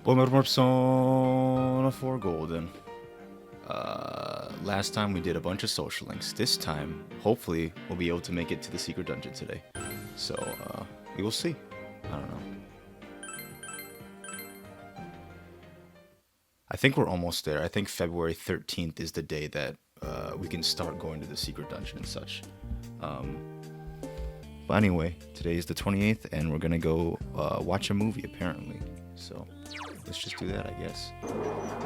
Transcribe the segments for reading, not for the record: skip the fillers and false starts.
Bomber Persona 4 Golden. Last time we did a bunch of social links. This time, hopefully, we'll be able to make it to the secret dungeon today. So, we will see. I don't know. I think we're almost there. I think February 13th is the day that we can start going to the secret dungeon and such. But anyway, today is the 28th, and we're gonna go watch a movie, apparently. So, let's just do that, I guess.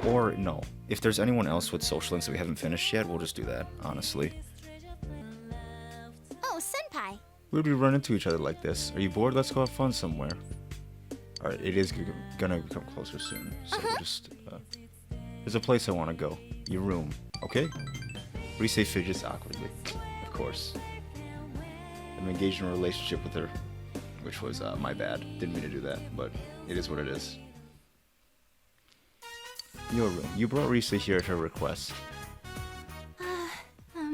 Or, no. If there's anyone else with social links that we haven't finished yet, we'll just do that, honestly. Oh, Senpai! We'd be run into each other like this. Are you bored? Let's go have fun somewhere. Alright, it is gonna come closer soon. So just, there's a place I want to go. Your room, okay? Rise fidgets awkwardly. Of course. I'm engaged in a relationship with her. Which was, my bad. Didn't mean to do that, but it is what it is. Your room. You brought Rise here at her request. I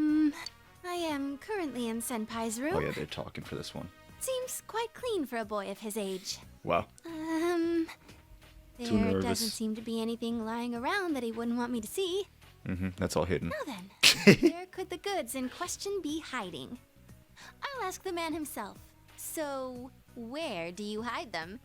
am currently in Senpai's room. Oh yeah, they're talking for this one. Seems quite clean for a boy of his age. Wow. There nervous. doesn't seem to be anything lying around that he wouldn't want me to see. That's all hidden. Now then, where could the goods in question be hiding? I'll ask the man himself. So, where do you hide them?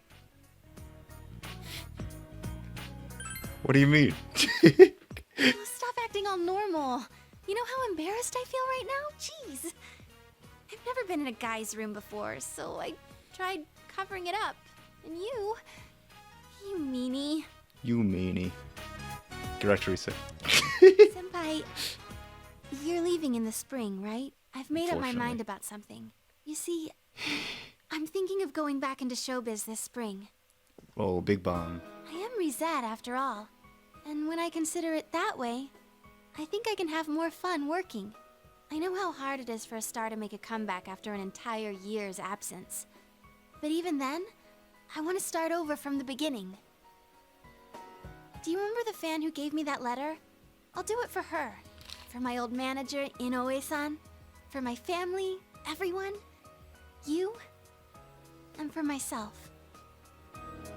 What do you mean? Oh, stop acting all normal. You know how embarrassed I feel right now? Jeez. I've never been in a guy's room before, so I tried covering it up. And you meanie. You meanie. Get back to Rise. Senpai, you're leaving in the spring, right? I've made up my mind about something. You see, I'm thinking of going back into showbiz this spring. Oh, big bomb. I am Rizette after all. And when I consider it that way, I think I can have more fun working. I know how hard it is for a star to make a comeback after an entire year's absence. But even then, I want to start over from the beginning. Do you remember the fan who gave me that letter? I'll do it for her. For my old manager, Inoue-san. For my family, everyone. You. And for myself.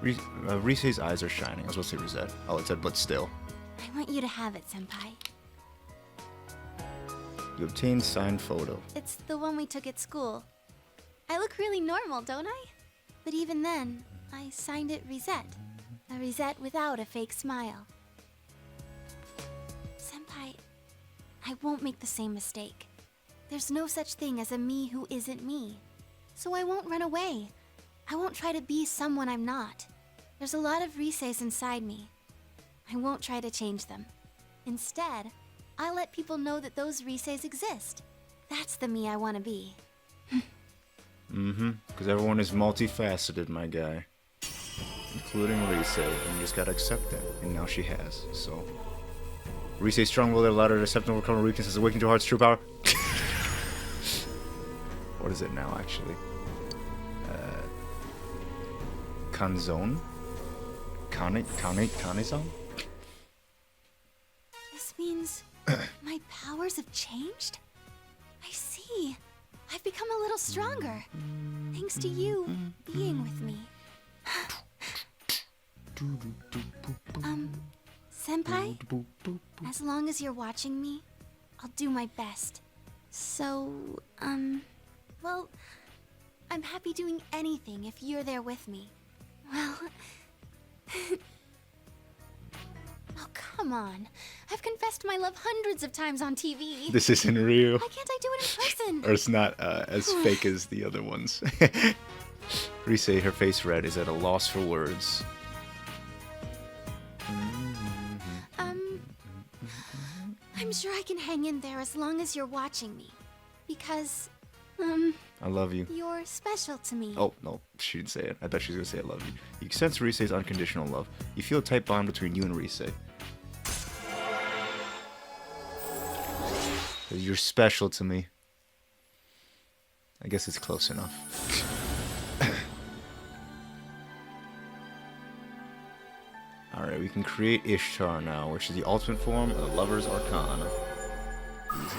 Rise's eyes are shining. I was supposed to say Rizette. Oh, it said, but still. I want you to have it, Senpai. You obtained signed photo. It's the one we took at school. I look really normal, don't I? But even then, I signed it Rizette. A Rizette without a fake smile. Senpai, I won't make the same mistake. There's no such thing as a me who isn't me. So I won't run away. I won't try to be someone I'm not. There's a lot of Rises inside me. I won't try to change them. Instead, I'll let people know that those Rises exist. That's the me I want to be. Because everyone is multifaceted, my guy. Including Rise, and you just gotta accept that. And now she has, so. Rise's strong-willed and allowed her to accept and overcome her weaknesses, awakening to her heart's true power. What is it now, actually? Kanzone? Kanezon? This means my powers have changed? I see. I've become a little stronger. Thanks to you being with me. Senpai? As long as you're watching me, I'll do my best. So, well, I'm happy doing anything if you're there with me. Well... Oh, come on. I've confessed my love hundreds of times on TV. This isn't real. Why can't I do it in person? Or it's not as fake as the other ones. Rise, her face red, is at a loss for words. I'm sure I can hang in there as long as you're watching me. Because, I love you. you're special to me. Oh, no, she didn't say it. I thought she was going to say I love you. You can sense Rise's unconditional love. You feel a tight bond between you and Rise. You're special to me. I guess it's close enough. Alright, we can create Ishtar now, which is the ultimate form of the Lover's Arcana. Easy.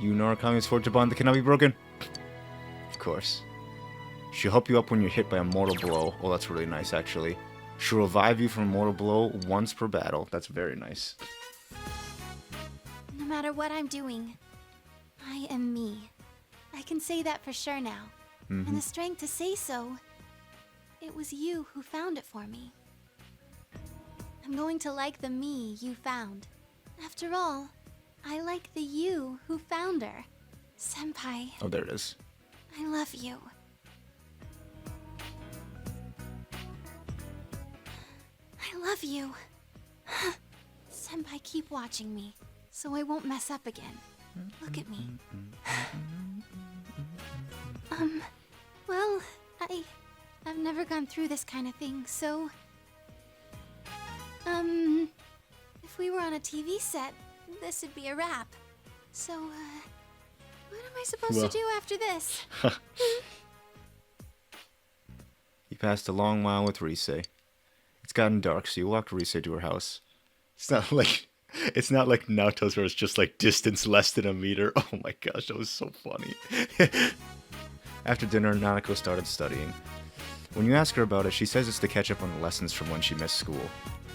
You know Arcana's forged a bond that cannot be broken. Of course. She'll help you up when you're hit by a mortal blow. Oh, that's really nice, actually. She'll revive you from a mortal blow once per battle. That's very nice. No matter what I'm doing, I am me. I can say that for sure now. And the strength to say so, it was you who found it for me. I'm going to like the me you found. After all, I like the you who found her. Senpai, Oh, there it is. I love you. I love you. Senpai, keep watching me, so I won't mess up again. Look at me. Well, I've never gone through this kind of thing, so... if we were on a TV set, this would be a wrap. So, what am I supposed to do after this? You passed a long mile with Rise. It's gotten dark, so you walked Rise to her house. It's not like Naruto's where it's just like distance less than a meter. Oh my gosh, that was so funny. After dinner, Nanako started studying. When you ask her about it, she says it's to catch up on the lessons from when she missed school.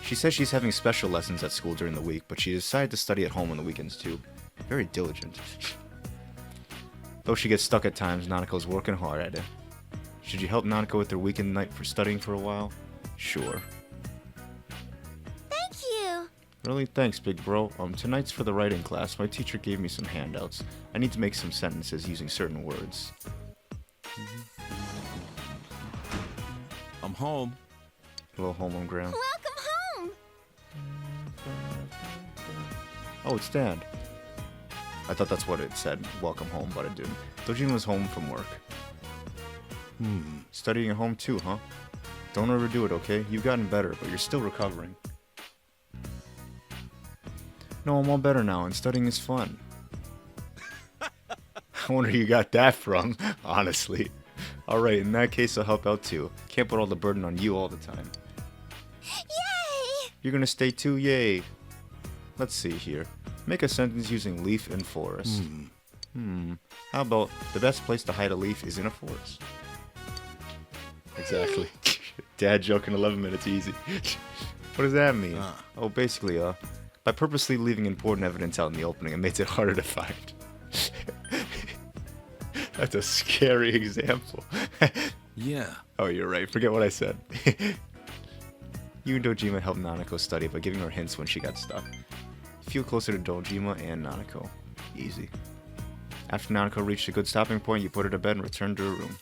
She says she's having special lessons at school during the week, but she decided to study at home on the weekends too. Very diligent. Though she gets stuck at times, Nanako's working hard at it. Should you help Nanako with her weekend night for studying for a while? Sure. Thank you! Really? Thanks, big bro. Tonight's for the writing class. My teacher gave me some handouts. I need to make some sentences using certain words. I'm home. Hello, homegrown. Welcome home! Oh, it's Dad. I thought that's what it said, welcome home, but it didn't. Dojima's home from work. Studying at home too, huh? Don't overdo it, okay? You've gotten better, but you're still recovering. No, I'm all better now, and studying is fun. I wonder who you got that from, honestly. Alright, in that case, I'll help out too. Can't put all the burden on you all the time. Yay! You're gonna stay too? Yay! Let's see here. Make a sentence using leaf and forest. How about, the best place to hide a leaf is in a forest? Exactly. Dad joke in 11 minutes easy. What does that mean? Oh, basically, by purposely leaving important evidence out in the opening, it makes it harder to find. That's a scary example. Yeah. Oh, you're right. Forget what I said. You and Dojima helped Nanako study by giving her hints when she got stuck. Feel closer to Dojima and Nanako. Easy. After Nanako reached a good stopping point, you put her to bed and returned to her room.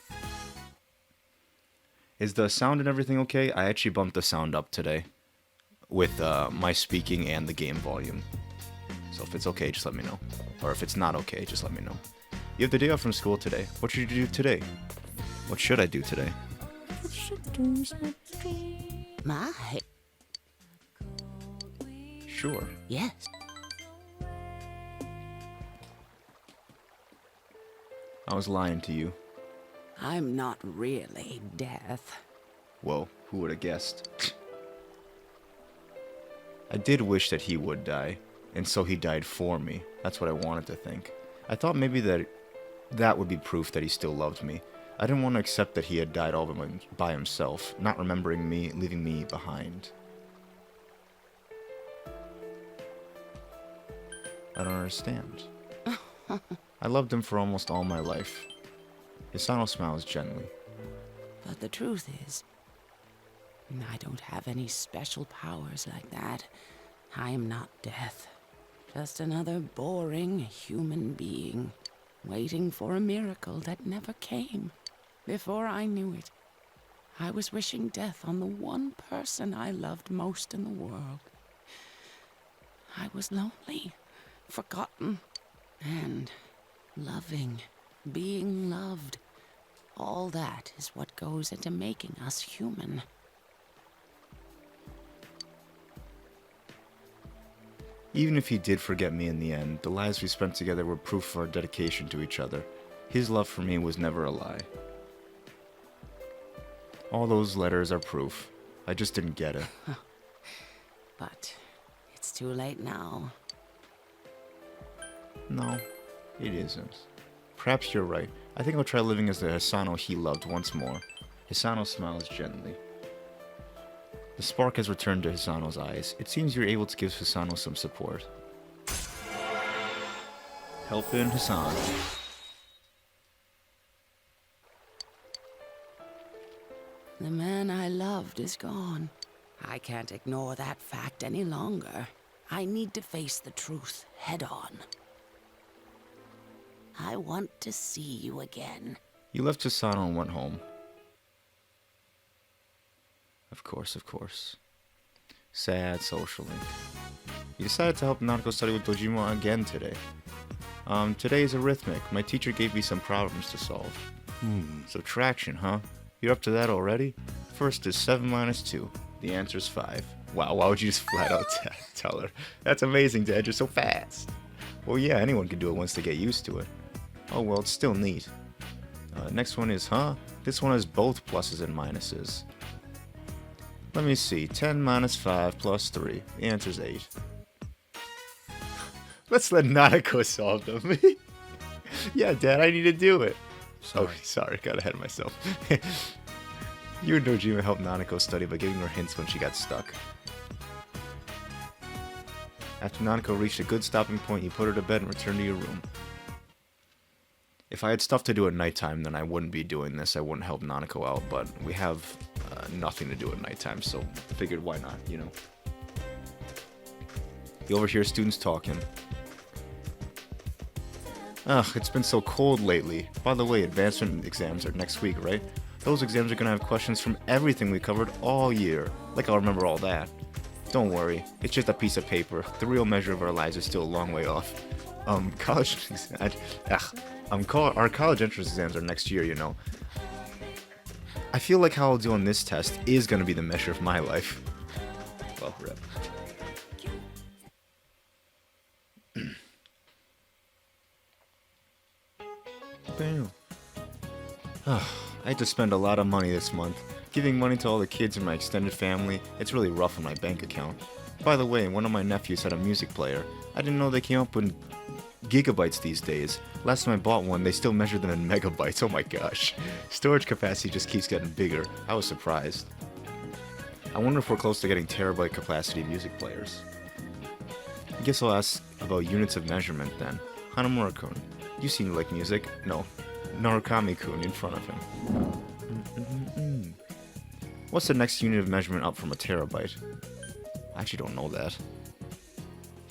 Is the sound and everything okay? I actually bumped the sound up today with my speaking and the game volume. So if it's okay, just let me know. Or if it's not okay, just let me know. You have the day off from school today. What should you do today? What should I do today? My, Sure. yes. I was lying to you. I'm not really death. Whoa, who would have guessed? I did wish that he would die, and so he died for me. That's what I wanted to think. I thought maybe that would be proof that he still loved me. I didn't want to accept that he had died all by himself, not remembering me, leaving me behind. I don't understand. I loved him for almost all my life. Hisano smiles gently. But the truth is, I don't have any special powers like that. I am not death. Just another boring human being, waiting for a miracle that never came. Before I knew it, I was wishing death on the one person I loved most in the world. I was lonely, forgotten, and loving, being loved. All that is what goes into making us human. Even if he did forget me in the end, the lives we spent together were proof of our dedication to each other. His love for me was never a lie. All those letters are proof. I just didn't get it. But it's too late now. No, it isn't. Perhaps you're right. I think I'll try living as the Hisano he loved once more. Hisano smiles gently. The spark has returned to Hisano's eyes. It seems you're able to give Hisano some support. Helping Hisano. The man I loved is gone. I can't ignore that fact any longer. I need to face the truth head on. I want to see you again. You left Hisano and went home. Of course, of course. Sad social link. You decided to help Nanako study with Dojima again today. Today is arithmetic. My teacher gave me some problems to solve. Subtraction, huh? You're up to that already? First is 7 minus 2. The answer is 5. Wow, why would you just flat out tell her? That's amazing, Dad, you're so fast. Well, yeah, anyone can do it once they get used to it. Oh, well, it's still neat. Next one is, huh? This one has both pluses and minuses. Let me see. 10 minus 5 plus 3. The answer's 8. Let's let Nanako solve them. Yeah, Dad, I need to do it. Sorry. Oh, sorry. Got ahead of myself. You and Dojima helped Nanako study by giving her hints when she got stuck. After Nanako reached a good stopping point, you put her to bed and returned to your room. If I had stuff to do at nighttime, then I wouldn't be doing this. I wouldn't help Nanako out, but we have nothing to do at nighttime, so I figured why not, you know. You overhear students talking. Ugh, it's been so cold lately. By the way, advancement exams are next week, right? Those exams are gonna have questions from everything we covered all year. Like I'll remember all that. Don't worry, it's just a piece of paper. The real measure of our lives is still a long way off. Our college entrance exams are next year, you know. I feel like how I'll do on this test is gonna be the measure of my life. Well, rip. Bam. I had to spend a lot of money this month. Giving money to all the kids in my extended family, it's really rough on my bank account. By the way, one of my nephews had a music player. I didn't know they came up in gigabytes these days. Last time I bought one, they still measure them in megabytes. Oh my gosh. Storage capacity just keeps getting bigger. I was surprised. I wonder if we're close to getting terabyte capacity music players. I guess I'll ask about units of measurement then. Hanamura-kun, you seem to like music. No, Narukami-kun in front of him. What's the next unit of measurement up from a terabyte? I actually don't know that.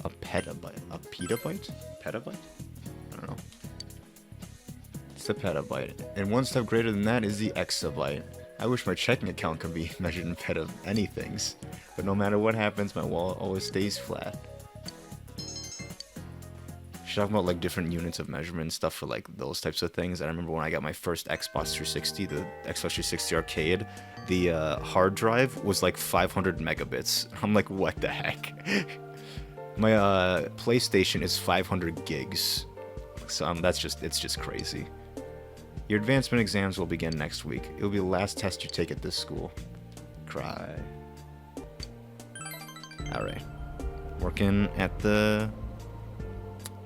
A petabyte? A petabyte? Petabyte? I don't know. It's a petabyte. And one step greater than that is the exabyte. I wish my checking account could be measured in anythings. But no matter what happens, my wallet always stays flat. She's talking about like different units of measurement and stuff for like those types of things. I remember when I got my first Xbox 360, the Xbox 360 arcade, the hard drive was like 500 megabits. I'm like, what the heck? My PlayStation is 500 gigs. So it's just crazy. Your advancement exams will begin next week. It will be the last test you take at this school. Cry. Alright. Working at the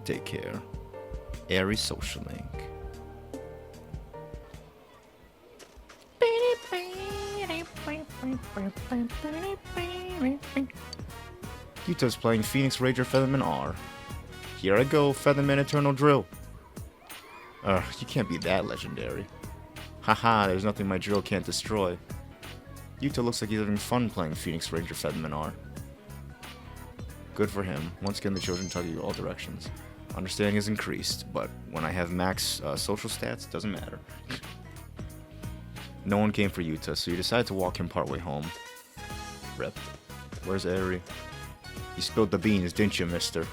daycare. Airy social link. Yuto's playing Phoenix Ranger Featherman R. Here I go, Featherman Eternal Drill. You can't be that legendary. Haha, there's nothing my drill can't destroy. Yuto looks like he's having fun playing Phoenix Ranger Featherman R. Good for him. Once again, the children tug you all directions. Understanding is increased, but when I have max social stats, doesn't matter. No one came for Yuta, so you decide to walk him partway home. Rip. Where's Eri? You spilled the beans, didn't you, mister?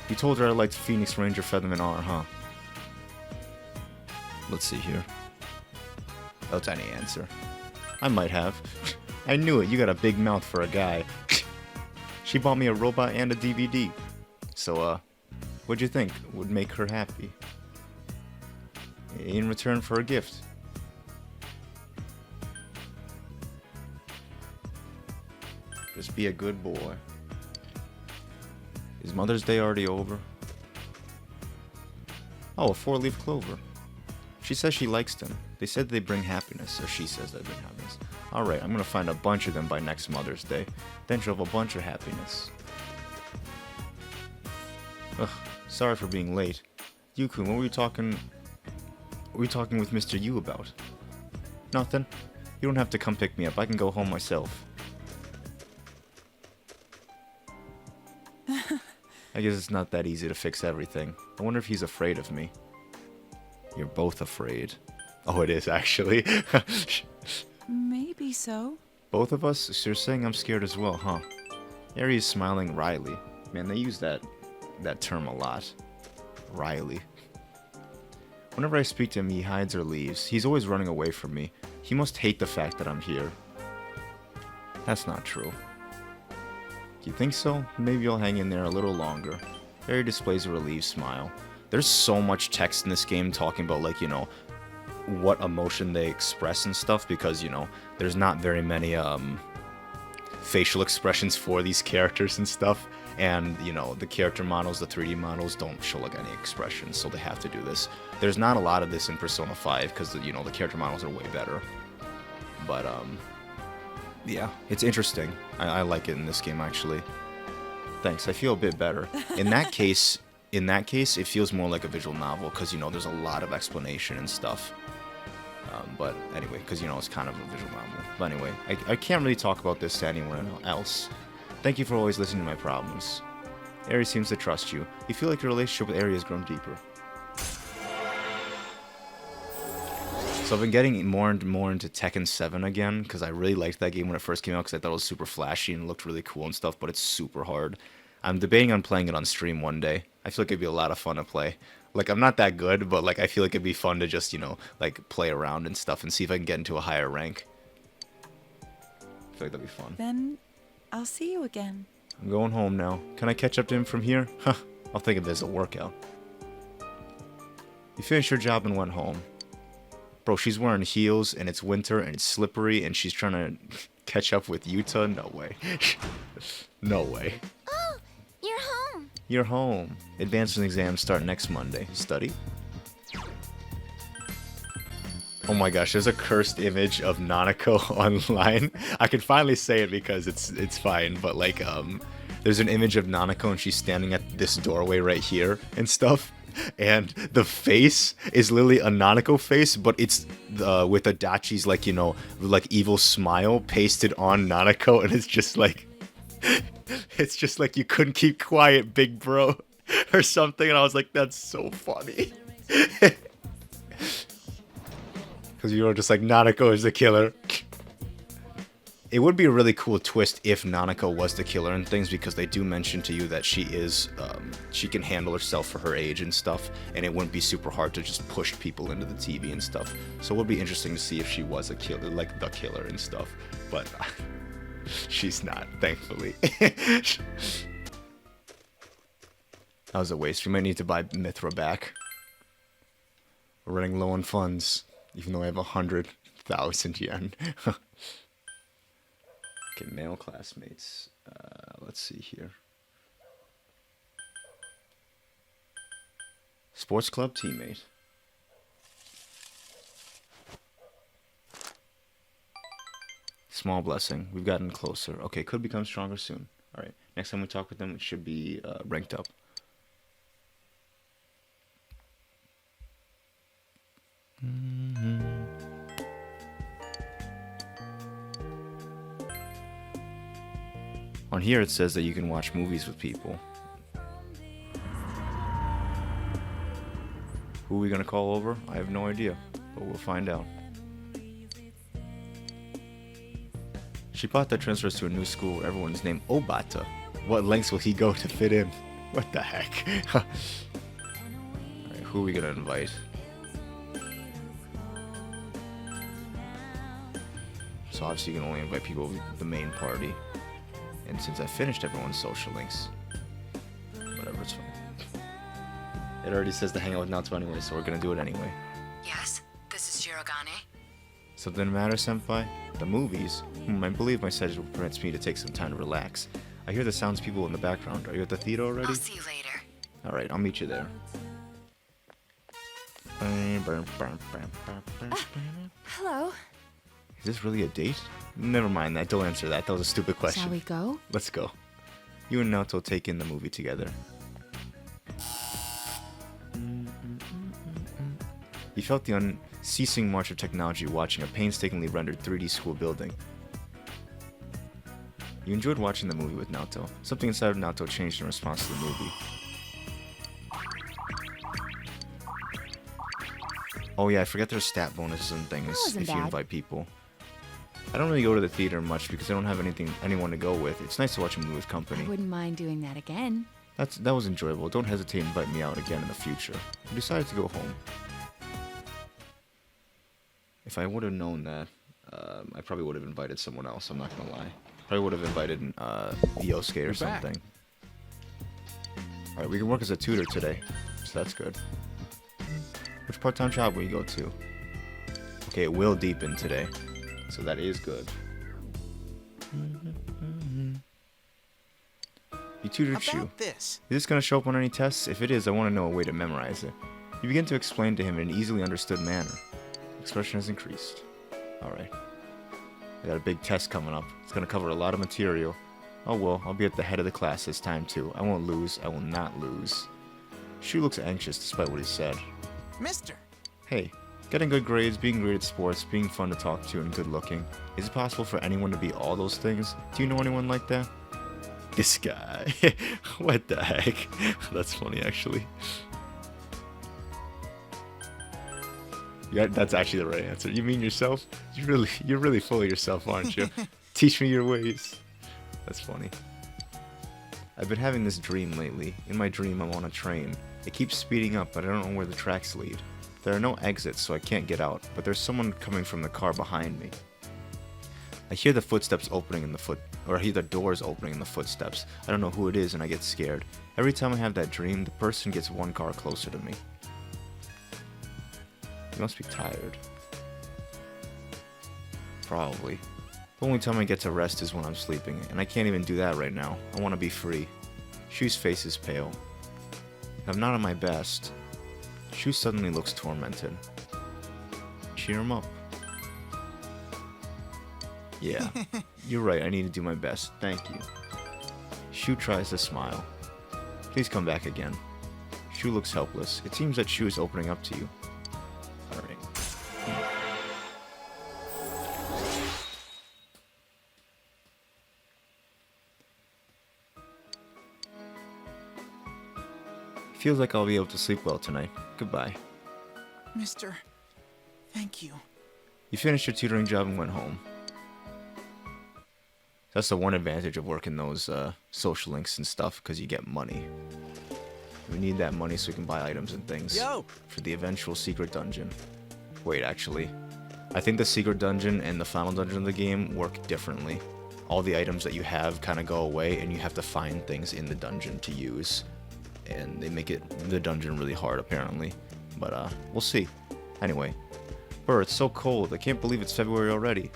You told her I liked Phoenix Ranger Featherman R, huh? Let's see here. That's any answer. I might have. I knew it, you got a big mouth for a guy. She bought me a robot and a DVD. So, what'd you think would make her happy? In return for a gift. Just be a good boy. Is Mother's Day already over? Oh, a 4-leaf clover. She says she likes them. They said they bring happiness, or she says they bring happiness. Alright, I'm gonna find a bunch of them by next Mother's Day. Then she'll have a bunch of happiness. Ugh, sorry for being late. Yukun, what were you talking with Mr. Yu about? Nothing. You don't have to come pick me up. I can go home myself. I guess it's not that easy to fix everything. I wonder if he's afraid of me. You're both afraid. Oh, it is actually. Maybe so. Both of us? So you're saying I'm scared as well, huh? Ari is smiling wryly. Man, they use that term a lot. Wryly. Whenever I speak to him, he hides or leaves. He's always running away from me. He must hate the fact that I'm here. That's not true. Do you think so? Maybe I'll hang in there a little longer. Ari displays a relieved smile. There's so much text in this game talking about, like, you know, what emotion they express and stuff, because, you know, there's not very many facial expressions for these characters and stuff, and, you know, the character models, the 3D models, don't show, like, any expressions, so they have to do this. There's not a lot of this in Persona 5, because, you know, the character models are way better. But, yeah, it's interesting. I like it in this game, actually. Thanks, I feel a bit better. In that case, it feels more like a visual novel, because, you know, there's a lot of explanation and stuff. But anyway, because, you know, it's kind of a visual novel. But anyway, I can't really talk about this to anyone else. Thank you for always listening to my problems. Ari seems to trust you. You feel like your relationship with Ari has grown deeper. So I've been getting more and more into Tekken 7 again, because I really liked that game when it first came out, because I thought it was super flashy and looked really cool and stuff, but it's super hard. I'm debating on playing it on stream one day. I feel like it'd be a lot of fun to play. Like, I'm not that good, but, like, I feel like it'd be fun to just, you know, like, play around and stuff and see if I can get into a higher rank. I feel like that'd be fun. Then I'll see you again. I'm going home now. Can I catch up to him from here? Huh, I'll think of it as a workout. You finished your job and went home. Bro, she's wearing heels, and it's winter, and it's slippery, and she's trying to catch up with Yuta? No way. No way. Oh, you're home. You're home. Advanced exams start next Monday. Study? Oh my gosh, there's a cursed image of Nanako online. I can finally say it because it's fine, but like there's an image of Nanako and she's standing at this doorway right here and stuff. And the face is literally a Nanako face, but it's with Adachi's, like, you know, like evil smile pasted on Nanako, and it's just like you couldn't keep quiet, big bro, or something. And I was like, that's so funny. Because you were just like, Nanako is the killer. It would be a really cool twist if Nanako was the killer and things, because they do mention to you that she is, she can handle herself for her age and stuff, and it wouldn't be super hard to just push people into the TV and stuff. So it would be interesting to see if she was a killer, like the killer and stuff. But she's not, thankfully. That was a waste. We might need to buy Mithra back. We're running low on funds, even though I have 100,000 yen. Okay, male classmates. Let's see here. Sports club teammate. Small blessing. We've gotten closer. Okay, could become stronger soon. Alright, next time we talk with them, it should be ranked up. On here it says that you can watch movies with people. Who are we gonna call over? I have no idea, but we'll find out. Shibata transfers to a new school where everyone's named Obata. What lengths will he go to fit in? What the heck? Alright, who are we gonna invite? So obviously you can only invite people with the main party. And since I finished everyone's social links, whatever, it's fine. It already says to hang out with Natsu anyway, so we're gonna do it anyway. Yes, this is Shirogane. Something the matter, senpai? The movies? I believe my schedule permits me to take some time to relax. I hear the sounds of people in the background. Are you at the theater already? I'll see you later. Alright, I'll meet you there. Hello. Is this really a date? Never mind that. Don't answer that. That was a stupid question. Shall we go? Let's go. You and Naoto take in the movie together. You felt the unceasing march of technology watching a painstakingly rendered 3D school building. You enjoyed watching the movie with Naoto. Something inside of Naoto changed in response to the movie. Oh yeah, I forget there's stat bonuses and things if you invite people. I don't really go to the theater much because I don't have anyone to go with. It's nice to watch a movie with company. I wouldn't mind doing that again. That was enjoyable. Don't hesitate to invite me out again in the future. I decided to go home. If I would have known that, I probably would have invited someone else. I'm not gonna lie. Probably would have invited Yosuke or something. Alright, we can work as a tutor today, so that's good. Which part-time job will you go to? Okay, it will deepen today, so that is good. You tutored Shu. Is this going to show up on any tests? If it is, I want to know a way to memorize it. You begin to explain to him in an easily understood manner. Expression has increased. Alright. I got a big test coming up. It's going to cover a lot of material. Oh well, I'll be at the head of the class this time too. I won't lose. I will not lose. Shu looks anxious despite what he said. Mister! Hey, getting good grades, being great at sports, being fun to talk to, and good looking. Is it possible for anyone to be all those things? Do you know anyone like that? This guy. What the heck? That's funny, actually. Yeah, that's actually the right answer. You mean yourself? You're really full of yourself, aren't you? Teach me your ways. That's funny. I've been having this dream lately. In my dream, I'm on a train. It keeps speeding up, but I don't know where the tracks lead. There are no exits, so I can't get out, but there's someone coming from the car behind me. I hear the footsteps opening I hear the doors opening in the footsteps. I don't know who it is, and I get scared. Every time I have that dream, the person gets one car closer to me. You must be tired. Probably. The only time I get to rest is when I'm sleeping, and I can't even do that right now. I want to be free. Shu's face is pale. I'm not at my best. Shu suddenly looks tormented. Cheer him up. Yeah, you're right, I need to do my best. Thank you. Shu tries to smile. Please come back again. Shu looks helpless. It seems that Shu is opening up to you. Alright. Feels like I'll be able to sleep well tonight. Goodbye. Mister, thank you. You finished your tutoring job and went home. That's the one advantage of working those social links and stuff, because you get money. We need that money so we can buy items and things for the eventual secret dungeon. Wait, actually, I think the secret dungeon and the final dungeon of the game work differently. All the items that you have kind of go away, and you have to find things in the dungeon to use. And they make the dungeon really hard, apparently. But, we'll see. Anyway. Burr, it's so cold. I can't believe it's February already.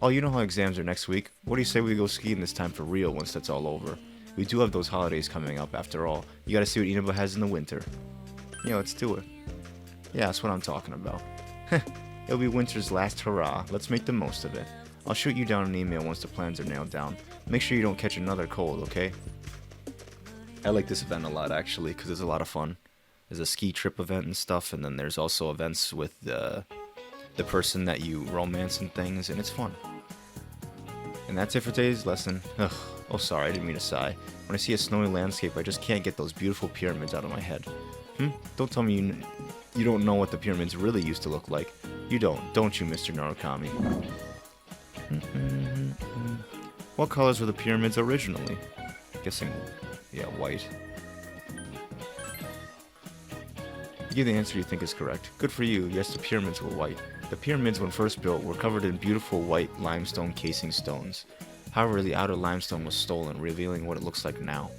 Oh, you know how exams are next week? What do you say we go skiing this time for real once that's all over? We do have those holidays coming up, after all. You gotta see what Inaba has in the winter. Yeah, let's do it. Yeah, that's what I'm talking about. It'll be winter's last hurrah. Let's make the most of it. I'll shoot you down an email once the plans are nailed down. Make sure you don't catch another cold, okay? I like this event a lot, actually, because it's a lot of fun. There's a ski trip event and stuff, and then there's also events with the person that you romance and things, and it's fun. And that's it for today's lesson. Ugh. Oh, sorry, I didn't mean to sigh. When I see a snowy landscape, I just can't get those beautiful pyramids out of my head. Don't tell me you don't know what the pyramids really used to look like. You don't you, Mr. Narukami? What colors were the pyramids originally? Guessing, yeah, white. You give the answer you think is correct. Good for you. Yes, the pyramids were white. The pyramids, when first built, were covered in beautiful white limestone casing stones. However, the outer limestone was stolen, revealing what it looks like now.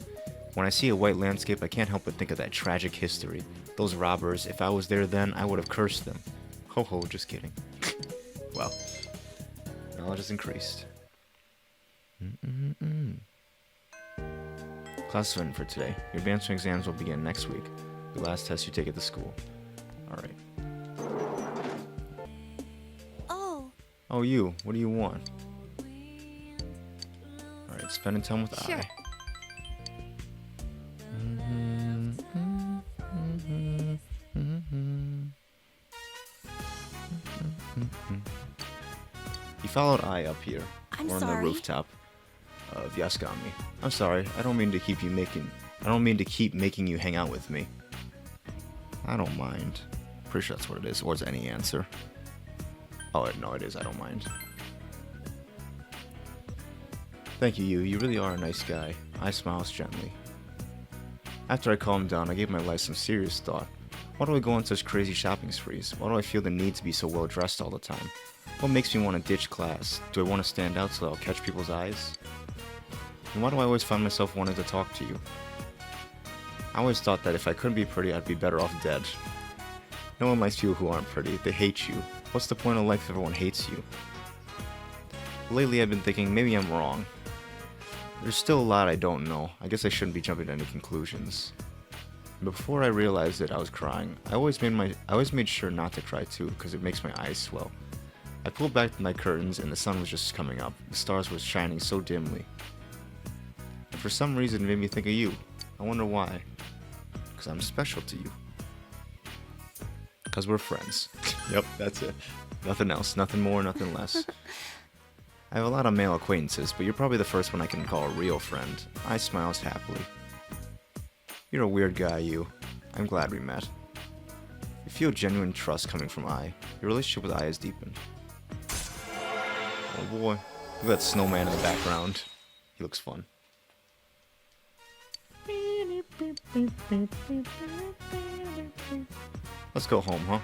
When I see a white landscape, I can't help but think of that tragic history. Those robbers, if I was there then, I would have cursed them. Ho ho, just kidding. Well, knowledge has increased. Class for today. Your advanced exams will begin next week. The last test you take at the school. Alright. Oh, you. What do you want? Alright, spending time with Sure. I. You followed I up here. I'm We're on sorry. the rooftop of Yaskami. I'm sorry. I don't mean to keep making you hang out with me. I don't mind. Pretty sure that's what it is. Or is any answer? Oh, no, it is. I don't mind. Thank you, you. You really are a nice guy. I smiles gently. After I calmed down, I gave my life some serious thought. Why do I go on such crazy shopping sprees? Why do I feel the need to be so well dressed all the time? What makes me want to ditch class? Do I want to stand out so I'll catch people's eyes? And why do I always find myself wanting to talk to you? I always thought that if I couldn't be pretty, I'd be better off dead. No one likes people who aren't pretty. They hate you. What's the point of life if everyone hates you? Lately, I've been thinking maybe I'm wrong. There's still a lot I don't know. I guess I shouldn't be jumping to any conclusions. But before I realized it, I was crying. I always made sure not to cry too, because it makes my eyes swell. I pulled back my curtains and the sun was just coming up. The stars were shining so dimly. And for some reason it made me think of you. I wonder why. Because I'm special to you. Because we're friends. Yep, that's it. Nothing else. Nothing more, nothing less. I have a lot of male acquaintances, but you're probably the first one I can call a real friend. I smiles happily. You're a weird guy, you. I'm glad we met. You feel genuine trust coming from I. Your relationship with I is deepened. Oh boy. Look at that snowman in the background. He looks fun. Let's go home, huh?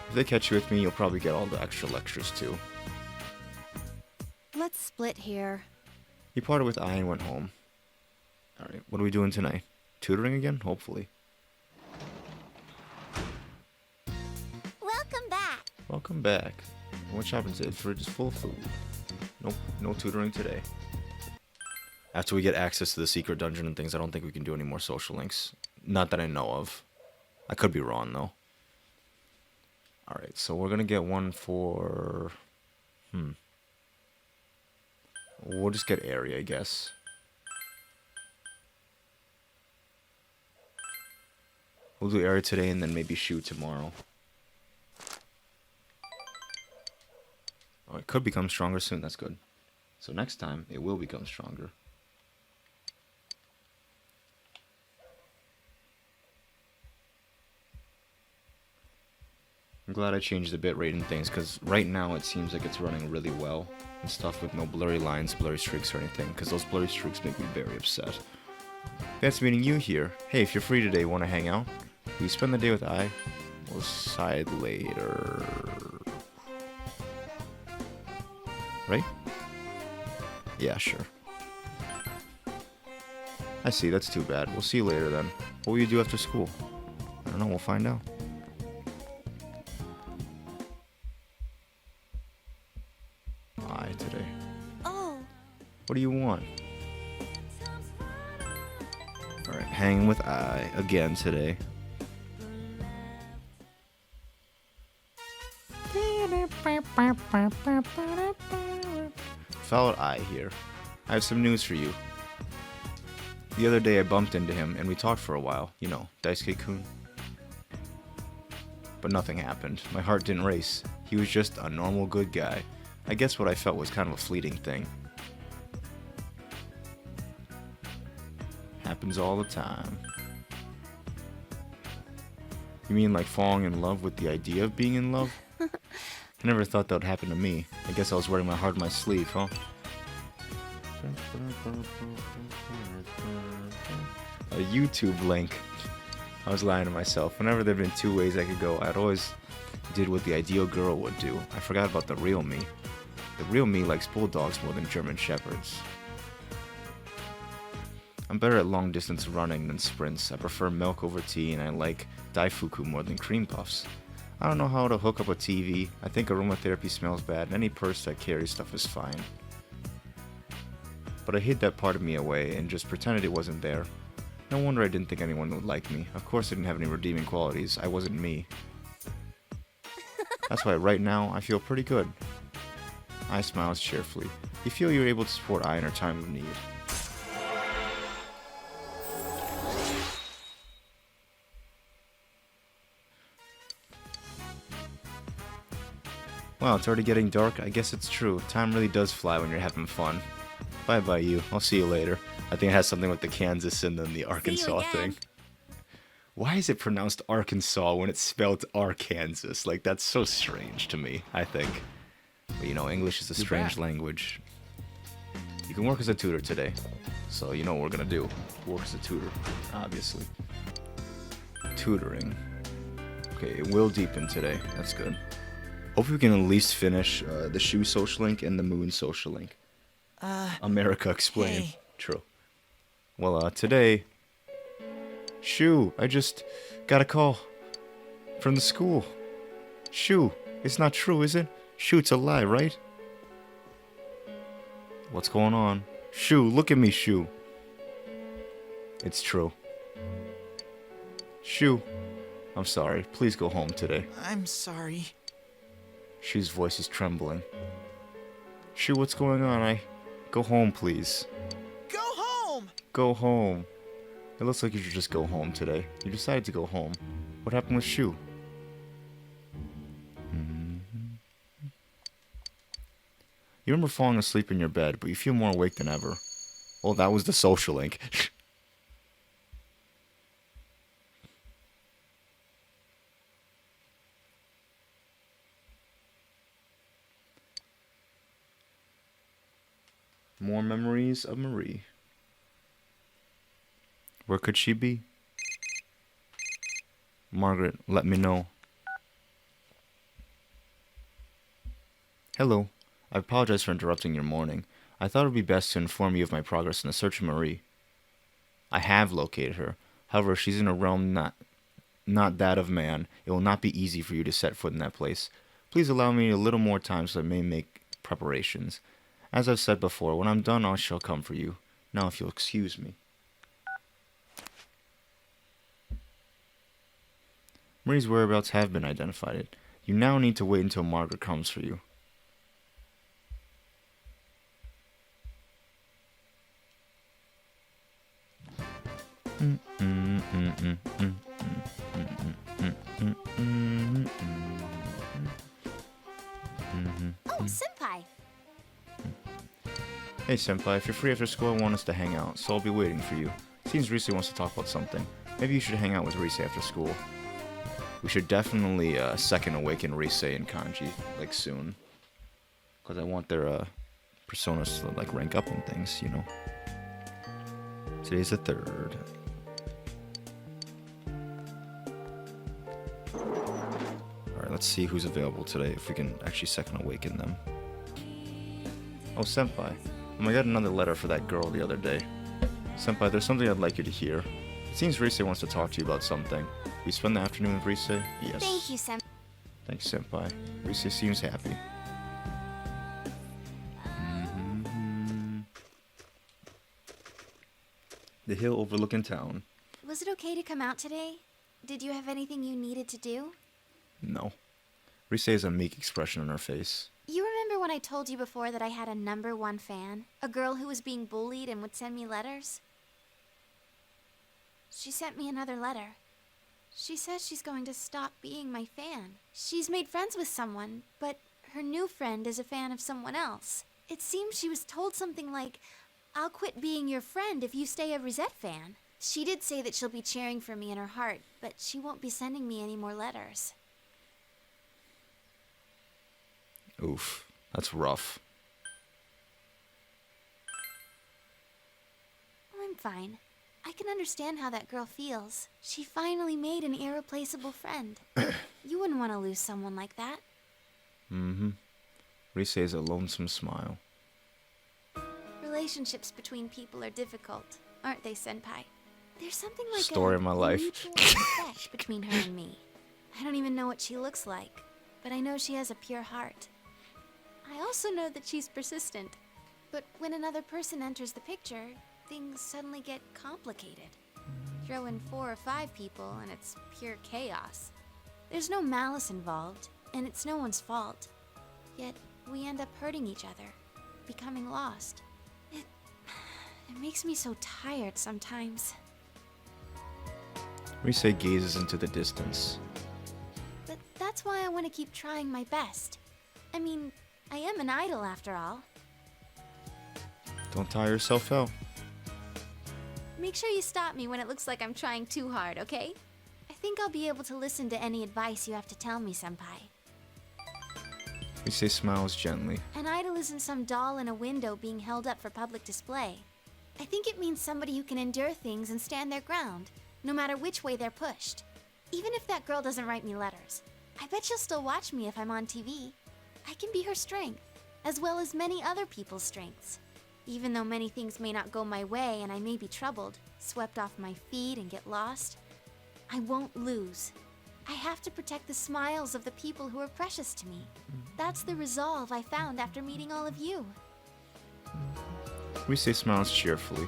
If they catch you with me, you'll probably get all the extra lectures too. Let's split here. He parted with I and went home. Alright, what are we doing tonight? Tutoring again? Hopefully. Welcome back. Welcome back. What shopping today? The fridge is full of food. Nope, no tutoring today. After we get access to the secret dungeon and things, I don't think we can do any more social links. Not that I know of. I could be wrong, though. Alright, so we're gonna get one for... We'll just get area, I guess. We'll do area today and then maybe shoot tomorrow. Oh, it could become stronger soon, that's good. So next time, it will become stronger. I'm glad I changed the bitrate and things, because right now it seems like it's running really well. And stuff with no blurry lines, blurry streaks or anything, because those blurry streaks make me very upset. Fancy meeting you here. Hey, if you're free today, want to hang out? Will you spend the day with I? We'll decide later. Right? Yeah, sure. I see, that's too bad. We'll see you later then. What will you do after school? I don't know, we'll find out. I today. Oh, What do you want? Alright, hanging with I again today. Followed I here. I have some news for you. The other day I bumped into him and we talked for a while. You know, Daisuke-kun. But nothing happened. My heart didn't race. He was just a normal good guy. I guess what I felt was kind of a fleeting thing. Happens all the time. You mean like falling in love with the idea of being in love? I never thought that would happen to me. I guess I was wearing my heart on my sleeve, huh? A YouTube link. I was lying to myself. Whenever there have been two ways I could go, I'd always did what the ideal girl would do. I forgot about the real me. The real me likes bulldogs more than German shepherds. I'm better at long distance running than sprints. I prefer milk over tea, and I like daifuku more than cream puffs. I don't know how to hook up a TV. I think aromatherapy smells bad, and any purse that carries stuff is fine. But I hid that part of me away and just pretended it wasn't there. No wonder I didn't think anyone would like me. Of course I didn't have any redeeming qualities. I wasn't me. That's why right now I feel pretty good. I smiles cheerfully. You feel you're able to support Ai in her time of need. Wow, it's already getting dark. I guess it's true. Time really does fly when you're having fun. Bye-bye, you. I'll see you later. I think it has something with the Kansas and then the Arkansas thing. Why is it pronounced Arkansas when it's spelled Arkansas? Like, that's so strange to me, I think. But, you know, English is a strange language. You can work as a tutor today. So, you know what we're gonna do. Work as a tutor, obviously. Tutoring. Okay, it will deepen today. That's good. Hope we can at least finish the Shoe social link and the Moon social link. America explained. Hey. True. Well, today... Shoo, I just got a call from the school. Shoo, it's not true, is it? Shoo, it's a lie, right? What's going on? Shoo, look at me, Shoo. It's true. Shoo, I'm sorry. Please go home today. I'm sorry. Shoo's voice is trembling. Shoo, what's going on? Go home, please. Go home! Go home. It looks like you should just go home today. You decided to go home. What happened with Shoo? You remember falling asleep in your bed, but you feel more awake than ever. Well, that was the social link. More memories of Marie. Where could she be? Margaret, let me know. Hello. I apologize for interrupting your morning. I thought it would be best to inform you of my progress in the search of Marie. I have located her. However, she's in a realm not that of man. It will not be easy for you to set foot in that place. Please allow me a little more time so I may make preparations. As I've said before, when I'm done, I shall come for you. Now, if you'll excuse me. Marie's whereabouts have been identified. You now need to wait until Margaret comes for you. Oh, Senpai! Hey Senpai, if you're free after school, I want us to hang out, so I'll be waiting for you. Seems Rise wants to talk about something. Maybe you should hang out with Rise after school. We should definitely second awaken Rise and Kanji, like, soon. Because I want their personas to, like, rank up and things, you know. Today's the 3rd. Alright, let's see who's available today, if we can actually second awaken them. Oh, Senpai. I got another letter for that girl the other day. Senpai, there's something I'd like you to hear. It seems Rise wants to talk to you about something. We spend the afternoon with Rise? Yes. Thank you, Senpai. Thanks, Senpai. Rise seems happy. The hill overlooking town. Was it okay to come out today? Did you have anything you needed to do? No. Rise has a meek expression on her face. You remember when I told you before that I had a #1 fan? A girl who was being bullied and would send me letters? She sent me another letter. She says she's going to stop being my fan. She's made friends with someone, but her new friend is a fan of someone else. It seems she was told something like, "I'll quit being your friend if you stay a Rosette fan." She did say that she'll be cheering for me in her heart, but she won't be sending me any more letters. Oof, that's rough. I'm fine. I can understand how that girl feels. She finally made an irreplaceable friend. You wouldn't want to lose someone like that. Rise has a lonesome smile. Relationships between people are difficult, aren't they, Senpai? There's something like Story of my life. mutual respect between her and me. I don't even know what she looks like, but I know she has a pure heart. I also know that she's persistent. But when another person enters the picture, things suddenly get complicated. Throw in 4 or 5 people and it's pure chaos. There's no malice involved, and it's no one's fault. Yet, we end up hurting each other, becoming lost. It makes me so tired sometimes. Rise gazes into the distance. But that's why I want to keep trying my best. I mean, I am an idol after all. Don't tire yourself out. Make sure you stop me when it looks like I'm trying too hard, okay? I think I'll be able to listen to any advice you have to tell me, Senpai. Rise smiles gently. An idol isn't some doll in a window being held up for public display. I think it means somebody who can endure things and stand their ground, no matter which way they're pushed. Even if that girl doesn't write me letters, I bet she'll still watch me if I'm on TV. I can be her strength, as well as many other people's strengths. Even though many things may not go my way and I may be troubled, swept off my feet and get lost, I won't lose. I have to protect the smiles of the people who are precious to me. That's the resolve I found after meeting all of you. Rise smiles cheerfully.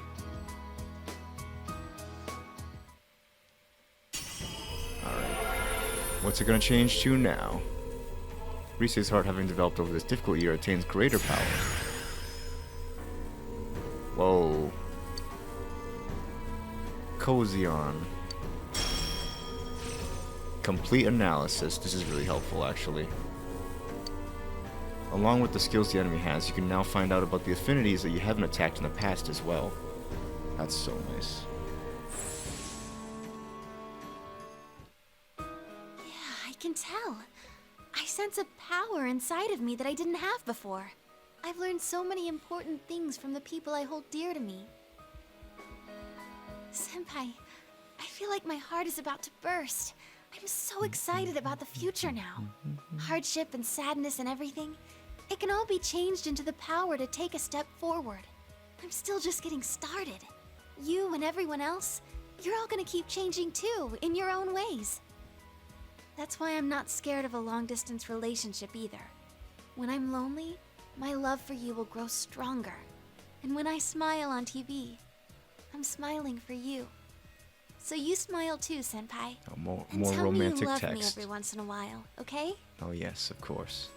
Alright. What's it gonna change to now? Rise's heart, having developed over this difficult year, attains greater power. Whoa. Cozy on. Complete analysis. This is really helpful, actually. Along with the skills the enemy has, you can now find out about the affinities that you haven't attacked in the past as well. That's so nice. Yeah, I can tell. I sense a power inside of me that I didn't have before. I've learned so many important things from the people I hold dear to me. Senpai, I feel like my heart is about to burst. I'm so excited about the future now. Hardship and sadness and everything, it can all be changed into the power to take a step forward. I'm still just getting started. You and everyone else, you're all gonna keep changing too, in your own ways. That's why I'm not scared of a long-distance relationship either. When I'm lonely, my love for you will grow stronger. And when I smile on TV, I'm smiling for you. So you smile too, Senpai. Oh, more And tell romantic me you love text. me every once in a while, okay? Oh yes, of course.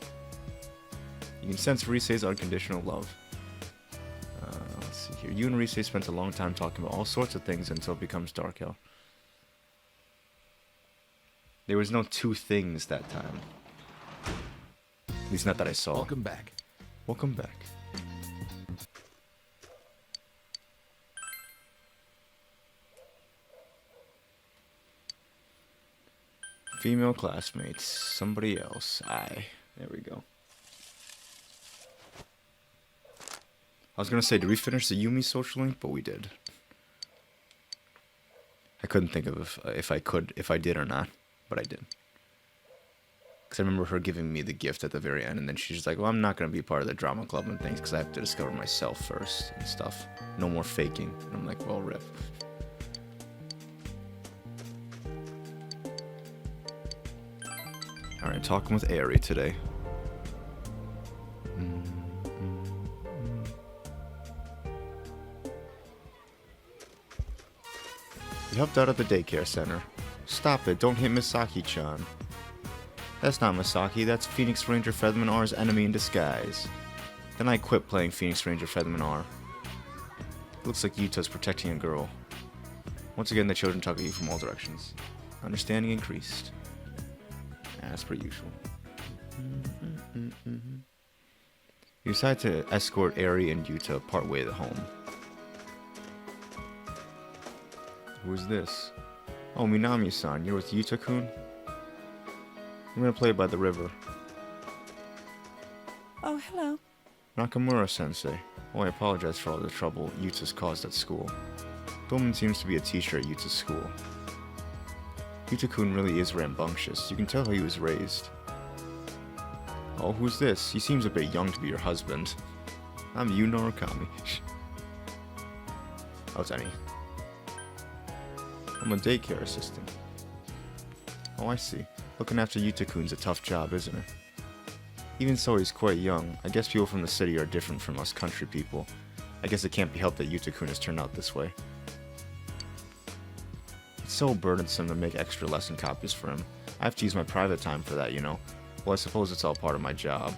You can sense Rise's unconditional love. Let's see here. You and Rise spent a long time talking about all sorts of things until it becomes dark out. There was no two things that time. At least not that I saw. Welcome back. Welcome back. Female classmates. Somebody else. There we go. I was gonna say, did we finish the Yumi social link? But we did. I couldn't think of if I did or not, but I did. Because I remember her giving me the gift at the very end, and then she's like, well, I'm not gonna be part of the drama club and things, because I have to discover myself first and stuff. No more faking. And I'm like, well, rip. Alright, talking with Aerie today. You helped out at the daycare center. Stop it, don't hit Misaki-chan. That's not Misaki, that's Phoenix Ranger Featherman R's enemy in disguise. Then I quit playing Phoenix Ranger Featherman R. Looks like Yuta's protecting a girl. Once again, the children tug at you from all directions. Understanding increased. As per usual. You decide to escort Aerie and Yuta partway to home. Who's this? Oh, Minami-san, you're with Yuta-kun? I'm gonna play by the river. Oh, hello. Nakamura-sensei. Oh, I apologize for all the trouble Yuta's caused at school. The woman seems to be a teacher at Yuta's school. Yuta-kun really is rambunctious. You can tell how he was raised. Oh, who's this? He seems a bit young to be your husband. I'm Yu Norakami. Oh, it's Annie. I'm a daycare assistant. Oh, I see. Looking after Yuta-kun's a tough job, isn't it? Even so, he's quite young. I guess people from the city are different from us country people. I guess it can't be helped that Yuta-kun has turned out this way. It's so burdensome to make extra lesson copies for him. I have to use my private time for that, you know. Well, I suppose it's all part of my job.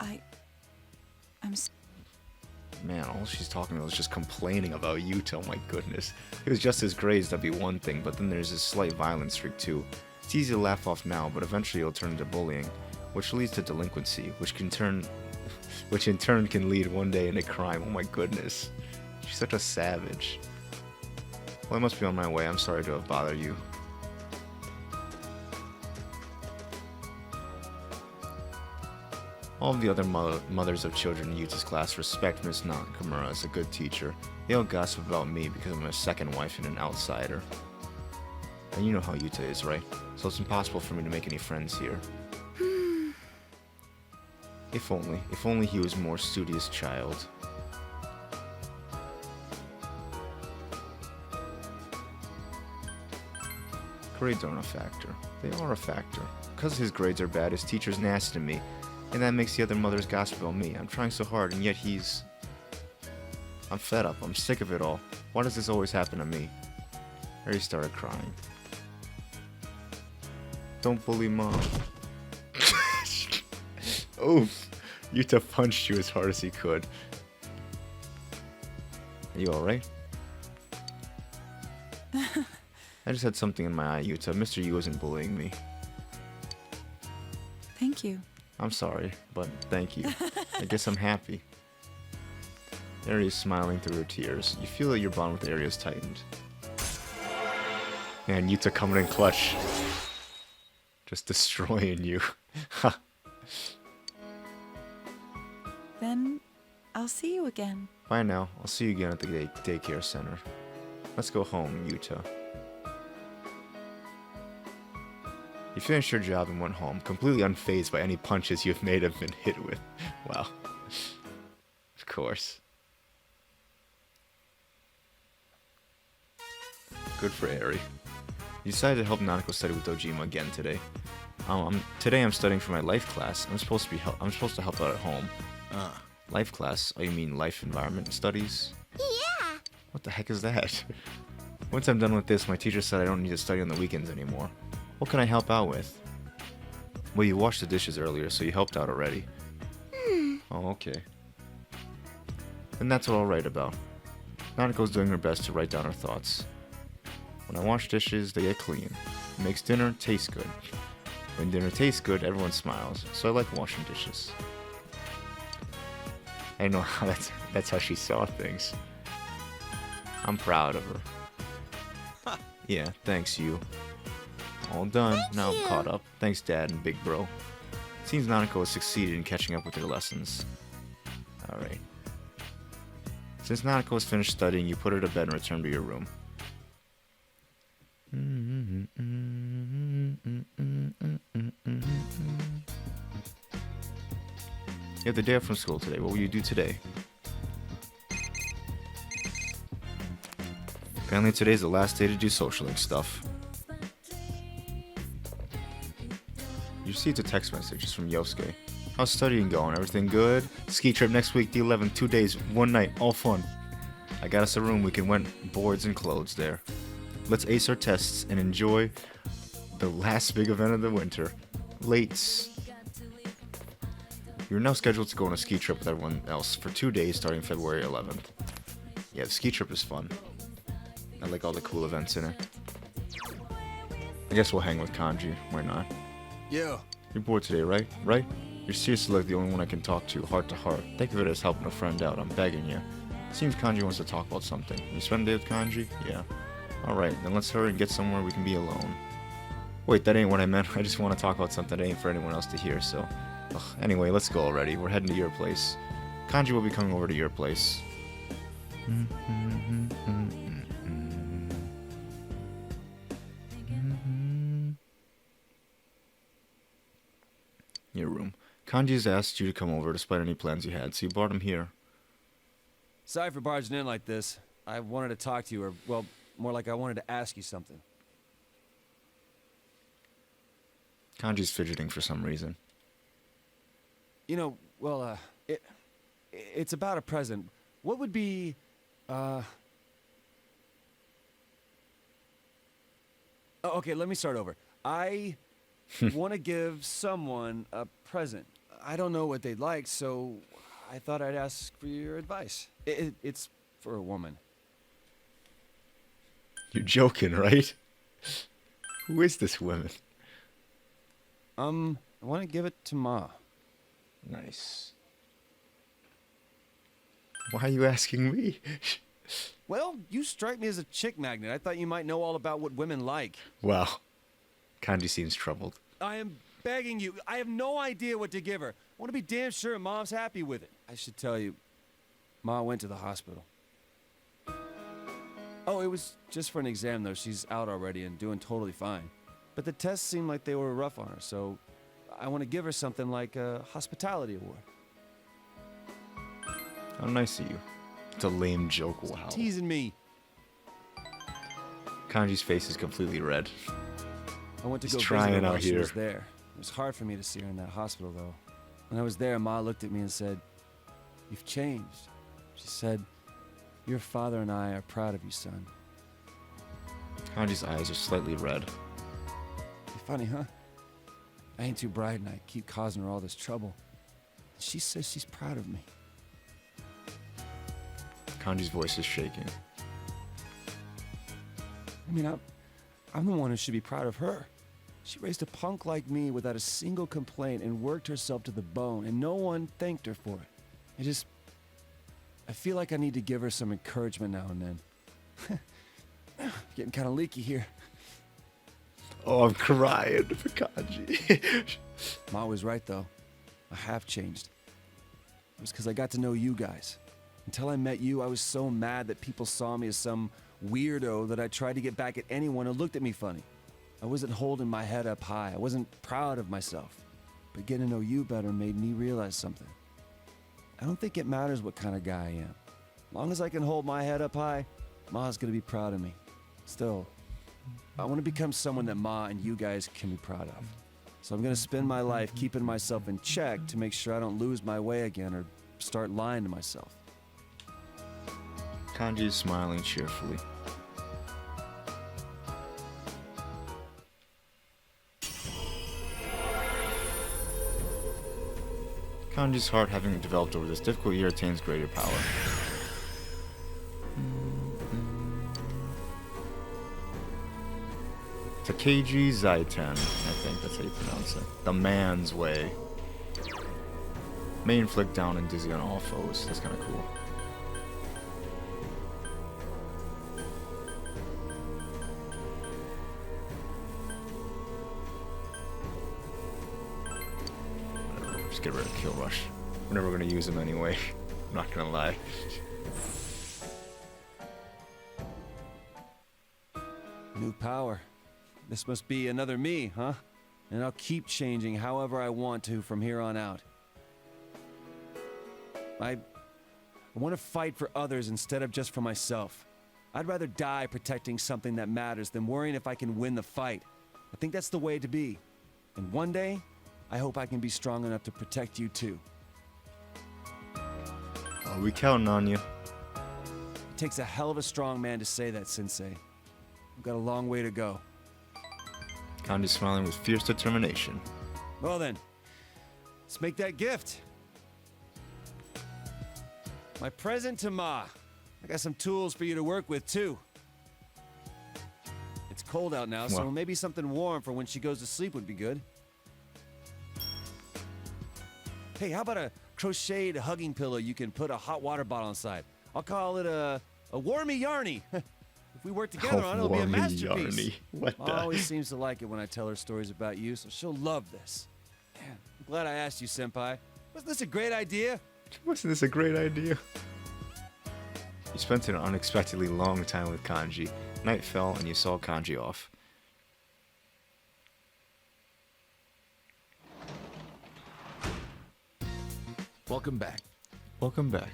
I'm s- Man, all she's talking about is just complaining about Yuta. Oh my goodness. If it was just his grades, that'd be one thing, but then there's this slight violence streak too. It's easy to laugh off now, but eventually it'll turn into bullying, which leads to delinquency, which in turn can lead one day into crime. Oh my goodness. She's such a savage. Well, I must be on my way. I'm sorry to have bothered you. All of the other mothers of children in Yuta's class respect Miss Nakamura as a good teacher. They all gossip about me because I'm a second wife and an outsider. And you know how Yuta is, right? So it's impossible for me to make any friends here. If only he was a more studious child. Grades aren't a factor. They are a factor. Because his grades are bad, his teacher's nasty to me. And that makes the other mothers gossip about me. I'm trying so hard, and yet he's... I'm fed up. I'm sick of it all. Why does this always happen to me? Harry started crying. Don't bully Mom. Oof. Yuta punched you as hard as he could. Are you alright? I just had something in my eye, Yuta. Mr. Yu isn't bullying me. Thank you. I'm sorry, but thank you. I guess I'm happy. Ari is smiling through her tears. You feel that your bond with Ari is tightened. Man, Yuta coming in clutch. Just destroying you. Then I'll see you again. Bye now. I'll see you again at the daycare center. Let's go home, Yuta. You finished your job and went home, completely unfazed by any punches you may have been hit with. Wow. Of course. Good for Eri. You decided to help Nanako study with Ojima again today. Today I'm studying for my life class. I'm supposed to help out at home. Life class? Oh, you mean life environment studies? Yeah! What the heck is that? Once I'm done with this, my teacher said I don't need to study on the weekends anymore. What can I help out with? Well, you washed the dishes earlier, so you helped out already. Oh, okay. And that's what I'll write about. Nanako's doing her best to write down her thoughts. When I wash dishes, they get clean. It makes dinner taste good. When dinner tastes good, everyone smiles, so I like washing dishes. I don't know how that's how she saw things. I'm proud of her. Yeah, thanks you. All done. Now I'm caught up. Thanks, Dad and Big Bro. Seems Nanako has succeeded in catching up with her lessons. Alright. Since Nanako has finished studying, you put her to bed and return to your room. You have the day off from school today. What will you do today? Apparently today's the last day to do socialing stuff. You received a text message. It's from Yosuke. How's studying going? Everything good? Ski trip next week, the 11th, 2 days, 1 night, all fun. I got us a room we can rent boards and clothes there. Let's ace our tests and enjoy the last big event of the winter. Lates. You're now scheduled to go on a ski trip with everyone else for 2 days starting February 11th. Yeah, the ski trip is fun. I like all the cool events in it. I guess we'll hang with Kanji. Why not? Yeah. You're bored today, right? Right? You're seriously like the only one I can talk to, heart to heart. Think of it as helping a friend out. I'm begging you. Seems Kanji wants to talk about something. You spend a day with Kanji? Yeah. Alright, then let's hurry and get somewhere we can be alone. Wait, that ain't what I meant. I just want to talk about something that ain't for anyone else to hear, so... Ugh, anyway, let's go already. We're heading to your place. Kanji will be coming over to your place. Your room. Kanji has asked you to come over despite any plans you had, so you brought him here. Sorry for barging in like this. I wanted to talk to you, or, well, more like I wanted to ask you something. Kanji's fidgeting for some reason. You know, well, it's about a present. What would be, Oh, okay, let me start over. I want to give someone a present. I don't know what they'd like, so I thought I'd ask for your advice. It's for a woman. You're joking, right? Who is this woman? I want to give it to Ma. Nice. Why are you asking me? Well, you strike me as a chick magnet. I thought you might know all about what women like. Wow. Kanji seems troubled. I am begging you. I have no idea what to give her. I want to be damn sure Mom's happy with it. I should tell you, Ma went to the hospital. Oh, it was just for an exam, though. She's out already and doing totally fine. But the tests seemed like they were rough on her, so I want to give her something like a hospitality award. How nice of you. It's a lame joke, wow. Teasing me. Kanji's face is completely red. I went to He's go visit trying her while out she here. was there. It was hard for me to see her in that hospital, though. When I was there, Ma looked at me and said, "You've changed." She said, "Your father and I are proud of you, son." Kanji's eyes are slightly red. Funny, huh? I ain't too bright and I keep causing her all this trouble. She says she's proud of me. Kanji's voice is shaking. I mean, I'm the one who should be proud of her. She raised a punk like me without a single complaint and worked herself to the bone, and no one thanked her for it. I feel like I need to give her some encouragement now and then. Getting kind of leaky here. Oh, I'm crying for Kanji. Ma was right, though. I have changed. It was because I got to know you guys. Until I met you, I was so mad that people saw me as some weirdo that I tried to get back at anyone who looked at me funny. I wasn't holding my head up high. I wasn't proud of myself. But getting to know you better made me realize something. I don't think it matters what kind of guy I am. As long as I can hold my head up high, Ma's gonna be proud of me. Still, I want to become someone that Ma and you guys can be proud of. So I'm gonna spend my life keeping myself in check to make sure I don't lose my way again or start lying to myself. Kanji is smiling cheerfully. Kanji's heart, having developed over this difficult year, attains greater power. Takeji Zaiten, I think that's how you pronounce it. The man's way. May inflict down and dizzy on all foes. That's kind of cool. Whatever, just get rid of Kill Rush. We're never gonna use him anyway. I'm not gonna lie. New power. This must be another me, huh? And I'll keep changing however I want to from here on out. I want to fight for others instead of just for myself. I'd rather die protecting something that matters than worrying if I can win the fight. I think that's the way to be. And one day, I hope I can be strong enough to protect you too. Oh, we counting on you. It takes a hell of a strong man to say that, Sensei. I've got a long way to go. Kanji's smiling with fierce determination. Well then, let's make that gift. My present to Ma. I got some tools for you to work with, too. It's cold out now, so Wow. maybe something warm for when she goes to sleep would be good. Hey, how about a crocheted hugging pillow you can put a hot water bottle inside? I'll call it a warmy yarny. If we work together on it, it'll be a Warmy masterpiece. yarny. What Ma the? always seems to like it when I tell her stories about you, so she'll love this. Man, I'm glad I asked you, Senpai. Wasn't this a great idea? Wasn't this a great idea? You spent an unexpectedly long time with Kanji. Night fell and you saw Kanji off. Welcome back. Welcome back.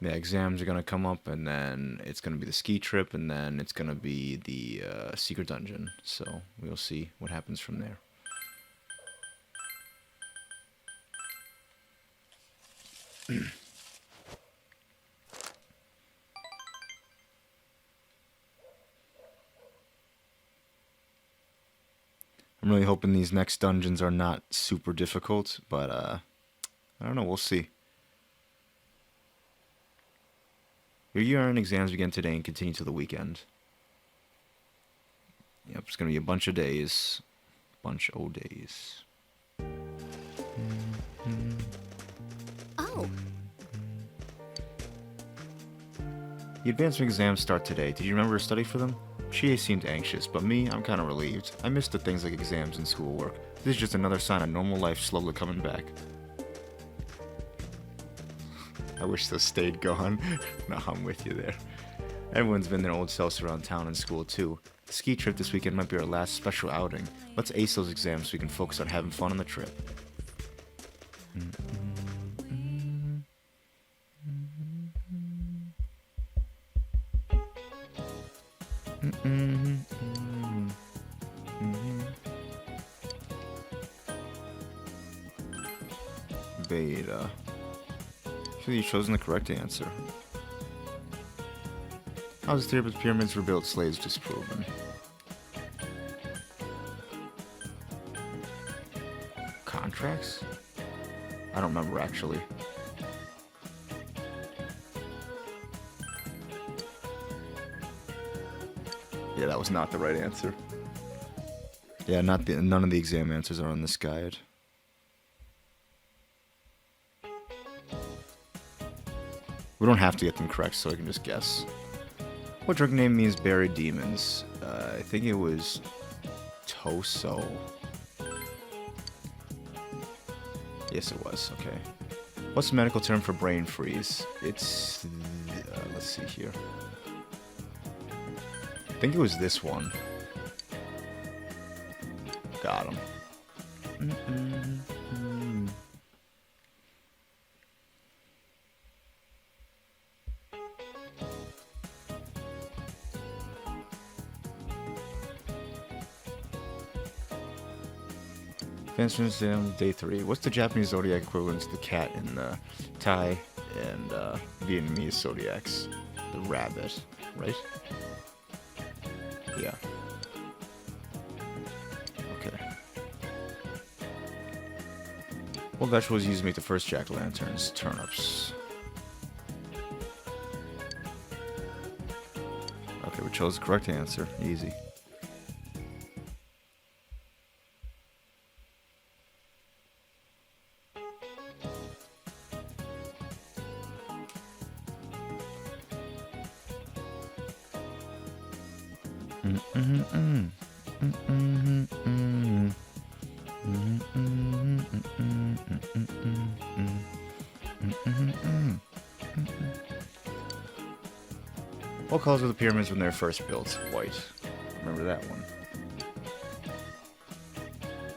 The exams are gonna come up, and then it's gonna be the ski trip, and then it's gonna be the secret dungeon. So we'll see what happens from there. I'm really hoping these next dungeons are not super difficult, but I don't know, we'll see. Your year-end exams begin today and continue till the weekend. Yep, it's gonna be a bunch of days. Bunch of days. Oh, The advanced exams start today. Did you remember to study for them? She seemed anxious, but me, I'm kind of relieved. I missed the things like exams and schoolwork. This is just another sign of normal life slowly coming back. I wish those stayed gone. No, I'm with you there. Everyone's been their old selves around town and school too. The ski trip this weekend might be our last special outing. Let's ace those exams so we can focus on having fun on the trip. Beta. I feel you've chosen the correct answer. How's the theory of pyramids were built slaves disproven? Contracts? I don't remember actually. Yeah, that was not the right answer. Yeah, none of the exam answers are on this guide. We don't have to get them correct, so I can just guess. What drug name means buried demons? I think it was Toso. Yes, it was. Okay. What's the medical term for brain freeze? It's... let's see here. I think it was this one. Got him. Advanced Exam Day 3. What's the Japanese zodiac equivalent to the cat in the Thai and Vietnamese zodiacs? The rabbit, right? Yeah. Okay. What vegetables used to make the first jack-o'-lanterns? Turnips. Okay, we chose the correct answer. Easy. What colors were the pyramids when they were first built? White. Remember that one.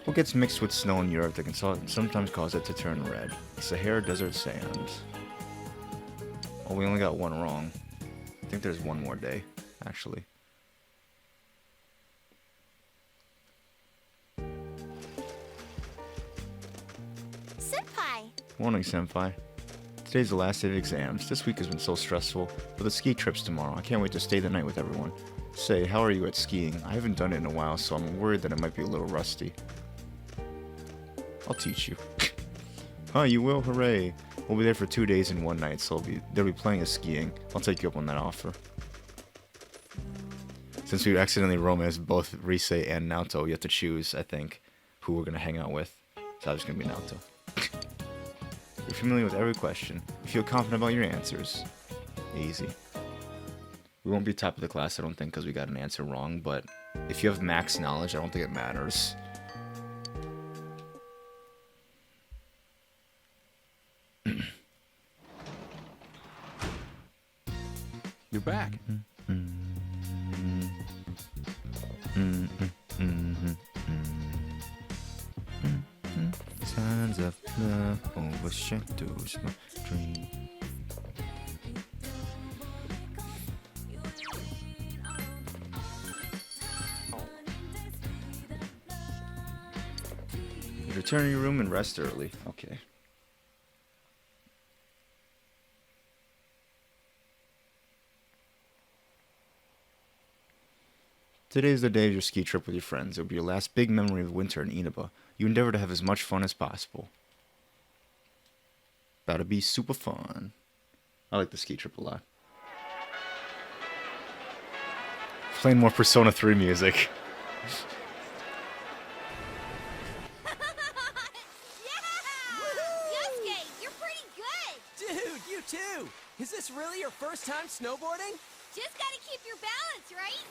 What gets mixed with snow in Europe that can sometimes cause it to turn red? Sahara Desert sand. Oh, we only got one wrong. I think there's one more day, actually. Senpai! Morning, Senpai. Today's the last day of exams. This week has been so stressful, but the ski trip's tomorrow. I can't wait to stay the night with everyone. Say, how are you at skiing? I haven't done it in a while, so I'm worried that it might be a little rusty. I'll teach you. Huh, you will? Hooray. We'll be there for 2 days and 1 night, so there'll be plenty of skiing. I'll take you up on that offer. Since we accidentally romanced both Rise and Naoto, you have to choose, I think, who we're going to hang out with. So I was going to be Naoto. You're familiar with every question. You feel confident about your answers. Easy. We won't be top of the class, I don't think, because we got an answer wrong, but if you have max knowledge, I don't think it matters. You're back. Signs of love overshadows my dream. Return to your room and rest early. Okay. Today is the day of your ski trip with your friends. It will be your last big memory of winter in Inaba. You endeavor to have as much fun as possible. About to be super fun. I like the ski trip a lot. Playing more Persona 3 music. Yosuke, you're pretty good! Dude, you too! Is this really your first time snowboarding? Just gotta keep your balance, right?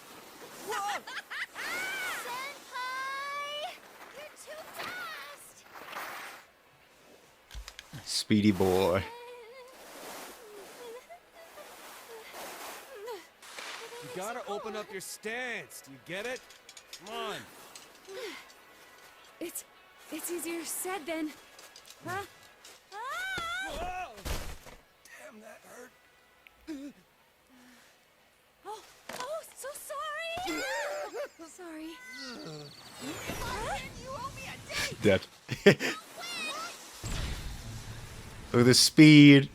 Whoa! Senpai! You're too fast! Speedy boy. You gotta open up your stance. Do you get it? Come on. It's easier said than, huh? Whoa! Damn, that hurt. Oh, so sorry. Sorry. You owe me a date! Dead. Look at the speed.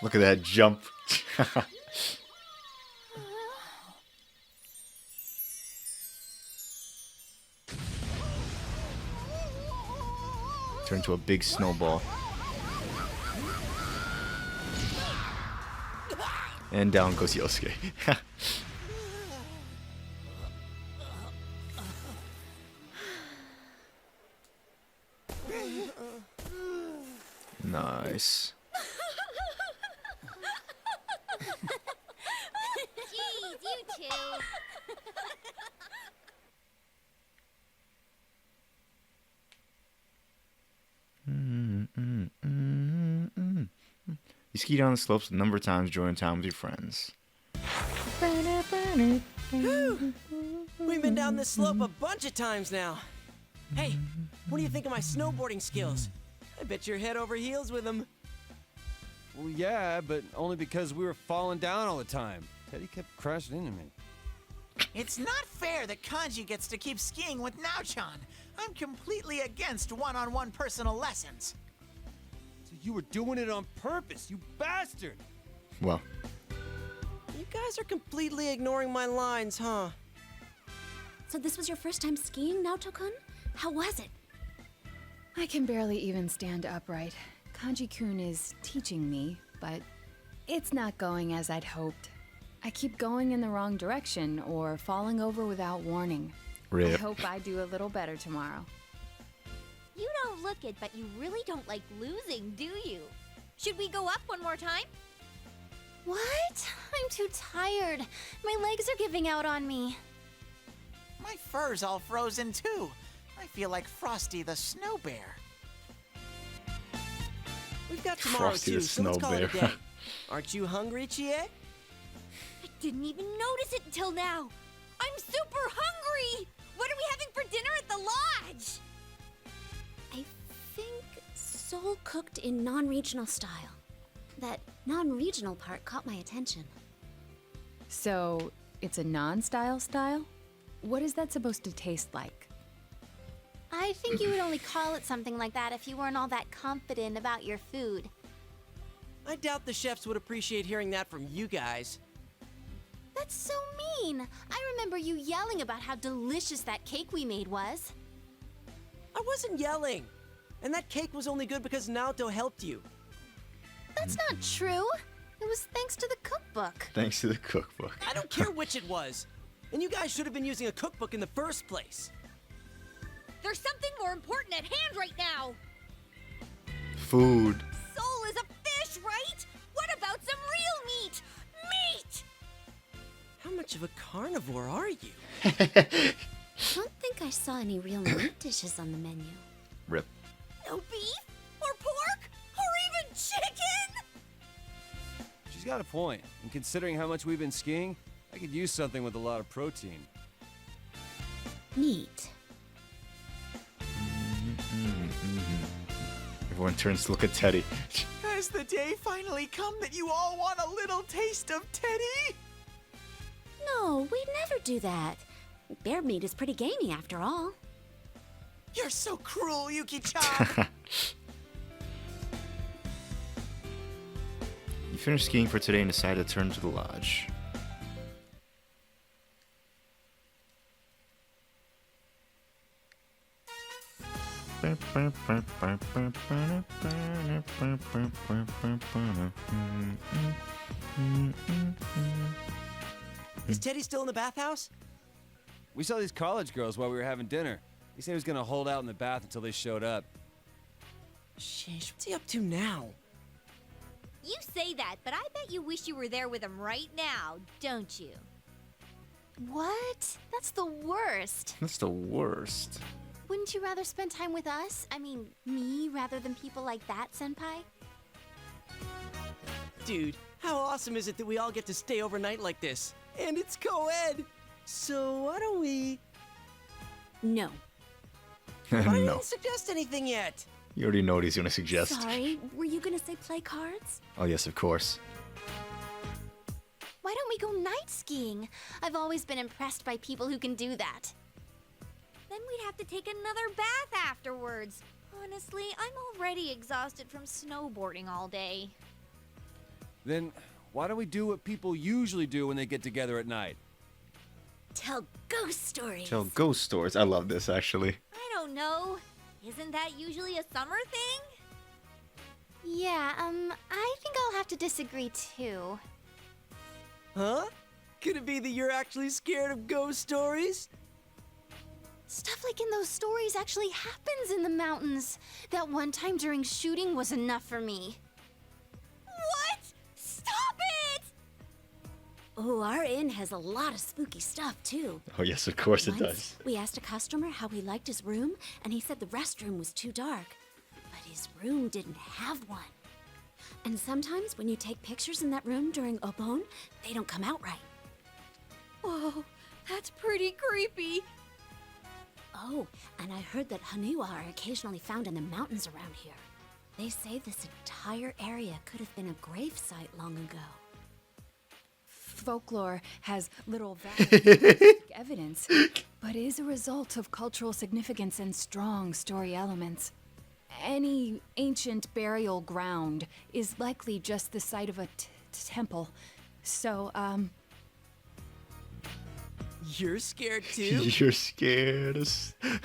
Look at that jump. Turn into a big snowball. And down goes Yosuke. Nice. Jeez, you two! You ski down the slopes a number of times during time with your friends. We've been down this slope a bunch of times now. Hey, what do you think of my snowboarding skills? I bet you're head over heels with them. Well, yeah, but only because we were falling down all the time. Teddy kept crashing into me. It's not fair that Kanji gets to keep skiing with Naochan. I'm completely against one-on-one personal lessons. So you were doing it on purpose, you bastard! Well, You guys are completely ignoring my lines, huh? So this was your first time skiing, Naoto-kun? How was it? I can barely even stand upright. Kanji-kun is teaching me, but it's not going as I'd hoped. I keep going in the wrong direction or falling over without warning. I rip. hope I do a little better tomorrow. You don't look it, but you really don't like losing, do you? Should we go up one more time? What? I'm too tired. My legs are giving out on me. My fur's all frozen too. I feel like Frosty the Snow Bear. We've got tomorrow Frosty too, the so let's Snow call it a Bear. day. Aren't you hungry, Chie? I didn't even notice it until now. I'm super hungry! What are we having for dinner at the lodge? I think soul cooked in non-regional style. That non-regional part caught my attention. So, it's a non-style style? What is that supposed to taste like? I think you would only call it something like that if you weren't all that confident about your food. I doubt the chefs would appreciate hearing that from you guys. That's so mean. I remember you yelling about how delicious that cake we made was. I wasn't yelling. And that cake was only good because Naoto helped you. That's not true. It was thanks to the cookbook. Thanks to the cookbook. I don't care which it was. And you guys should have been using a cookbook in the first place. There's something more important at hand right now. Food. Soul is a fish, right? What about some real meat? Meat! How much of a carnivore are you? I don't think I saw any real meat dishes on the menu. Rip. No beef? Or pork? Or even chicken? She's got a point. And considering how much we've been skiing, I could use something with a lot of protein. Neat. Everyone turns to look at Teddy. Has the day finally come that you all want a little taste of Teddy? No, we'd never do that. Bear meat is pretty gamey after all. You're so cruel, Yuki-chan. You finished skiing for today and decided to return to the lodge. Is Teddy still in the bathhouse? We saw these college girls while we were having dinner. He said he was gonna hold out in the bath until they showed up. Sheesh, what's he up to now? You say that, but I bet you wish you were there with him right now, don't you? What? That's the worst. That's the worst. Wouldn't you rather spend time with us? I mean, me, rather than people like that, Senpai? Dude, how awesome is it that we all get to stay overnight like this? And it's co-ed! So why don't we... No. I No. didn't suggest anything yet. You already know what he's gonna suggest. Sorry, were you gonna say play cards? Oh yes, of course. Why don't we go night skiing? I've always been impressed by people who can do that. Then we'd have to take another bath afterwards. Honestly, I'm already exhausted from snowboarding all day. Then why don't we do what people usually do when they get together at night? Tell ghost stories. Tell ghost stories. I love this actually. I don't know. Isn't that usually a summer thing? Yeah, I think I'll have to disagree too. Huh? Could it be that you're actually scared of ghost stories? Stuff like in those stories actually happens in the mountains. That one time during shooting was enough for me. What? Stop it! Oh, our inn has a lot of spooky stuff, too. Oh yes, of course it Once, does. we asked a customer how he liked his room, and he said the restroom was too dark. But his room didn't have one. And sometimes when you take pictures in that room during Obon, they don't come out right. Whoa, that's pretty creepy. Oh, and I heard that Haniwa are occasionally found in the mountains around here. They say this entire area could have been a grave site long ago. Folklore has little valid evidence, but is a result of cultural significance and strong story elements. Any ancient burial ground is likely just the site of a temple. So, You're scared too? You're scared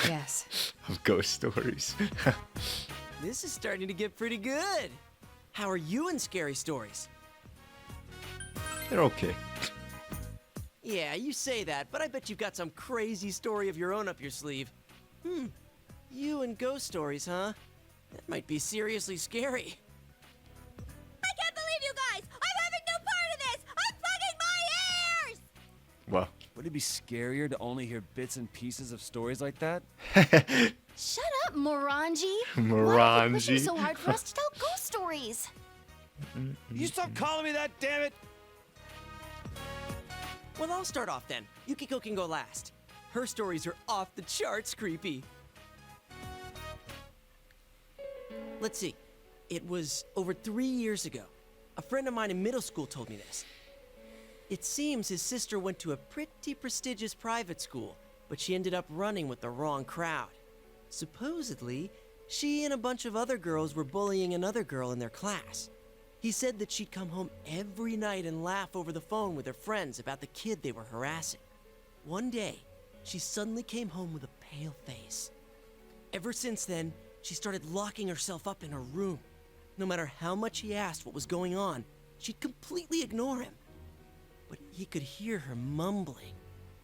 yes. of ghost stories. This is starting to get pretty good. How are you in scary stories? They're okay. Yeah, you say that, but I bet you've got some crazy story of your own up your sleeve. You and ghost stories, huh? That might be seriously scary. I can't believe you guys! I'm having no part of this! I'm plugging my ears! Well, Would it be scarier to only hear bits and pieces of stories like that? Shut up, Morangi. Why are you Morangi. pushing so hard for us to tell ghost stories? You stop calling me that, damn it! Well, I'll start off then. Yukiko can go last. Her stories are off the charts creepy. Let's see. It was over 3 years ago. A friend of mine in middle school told me this. It seems his sister went to a pretty prestigious private school, but she ended up running with the wrong crowd. Supposedly, she and a bunch of other girls were bullying another girl in their class. He said that she'd come home every night and laugh over the phone with her friends about the kid they were harassing. One day, she suddenly came home with a pale face. Ever since then, she started locking herself up in her room. No matter how much he asked what was going on, she'd completely ignore him. But he could hear her mumbling.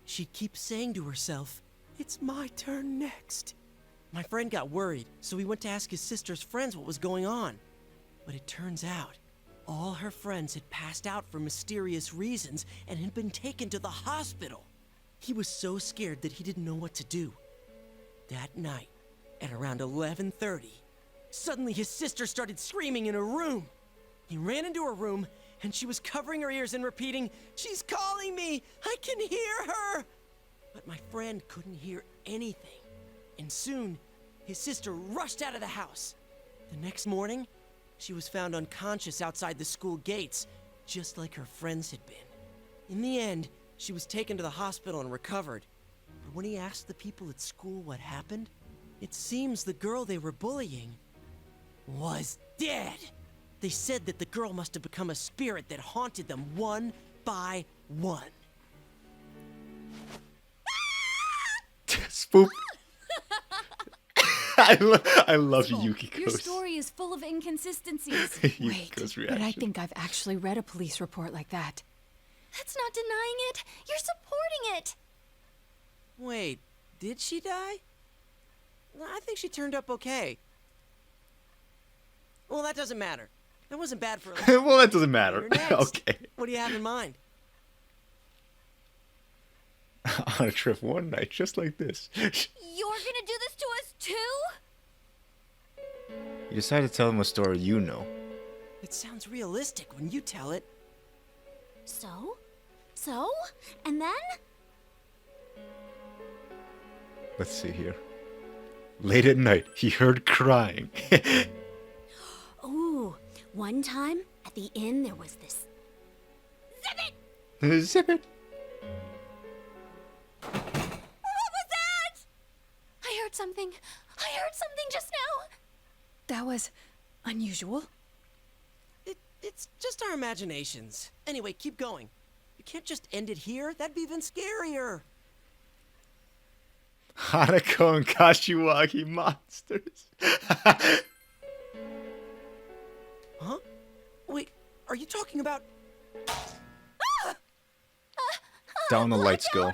She'd keep saying to herself, "It's my turn next." My friend got worried, so he went to ask his sister's friends what was going on. But it turns out, all her friends had passed out for mysterious reasons and had been taken to the hospital. He was so scared that he didn't know what to do. That night, at around 11:30, suddenly his sister started screaming in her room. He ran into her room, and she was covering her ears and repeating, "She's calling me! I can hear her!" But my friend couldn't hear anything. And soon, his sister rushed out of the house. The next morning, she was found unconscious outside the school gates, just like her friends had been. In the end, she was taken to the hospital and recovered. But when he asked the people at school what happened, it seems the girl they were bullying was dead. They said that the girl must have become a spirit that haunted them one by one. Spook. I love Yukiko's. Your story is full of inconsistencies. Wait, Yukiko's but I reaction. think I've actually read a police report like that. That's not denying it. You're supporting it. Wait, did she die? I think she turned up okay. Well, that doesn't matter. That wasn't bad for her. Well, that doesn't matter. You're next. Okay. What do you have in mind? On a trip one night, just like this. You're gonna do this to us too? You decide to tell them a story you know. It sounds realistic when you tell it. So? So? And then? Let's see here. Late at night, he heard crying. Ooh, one time at the inn there was this. Zip it! Zip it. What was that? I heard something. I heard something just now. That was unusual. It's just our imaginations. Anyway, keep going. You can't just end it here. That'd be even scarier. Hanako and Kashiwagi monsters. Huh? Wait, are you talking about... Down the lights go.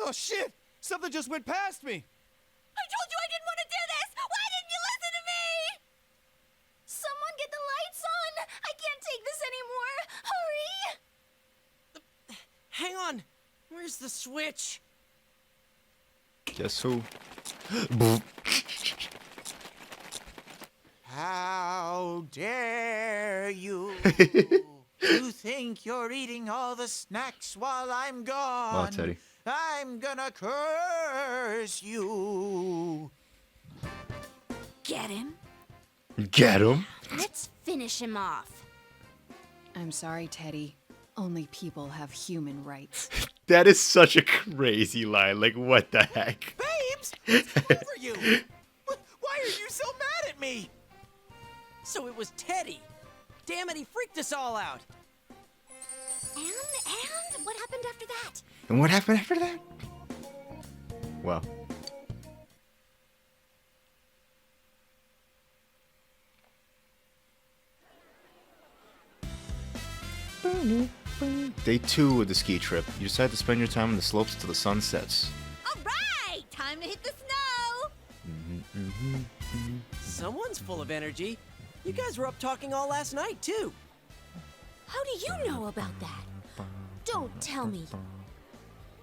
Oh shit! Something just went past me! I told you I didn't want to do this! Why didn't you listen to me? Someone get the lights on. I can't take this anymore. Hurry. Hang on! Where's the switch? Guess who? How dare you? You think you're eating all the snacks while I'm gone? Wow, Teddy. I'm gonna curse you. Get him. Get him. Let's finish him off. I'm sorry, Teddy. Only people have human rights. That is such a crazy line. Like, what the heck? Babes, what's over you? Why are you so mad at me? So it was Teddy. Damn it, he freaked us all out. And what happened after that? And what happened after that? Well. Day 2 of the ski trip. You decide to spend your time on the slopes till the sun sets. Alright! Time to hit the snow! Someone's full of energy. You guys were up talking all last night, too. How do you know about that? Don't tell me.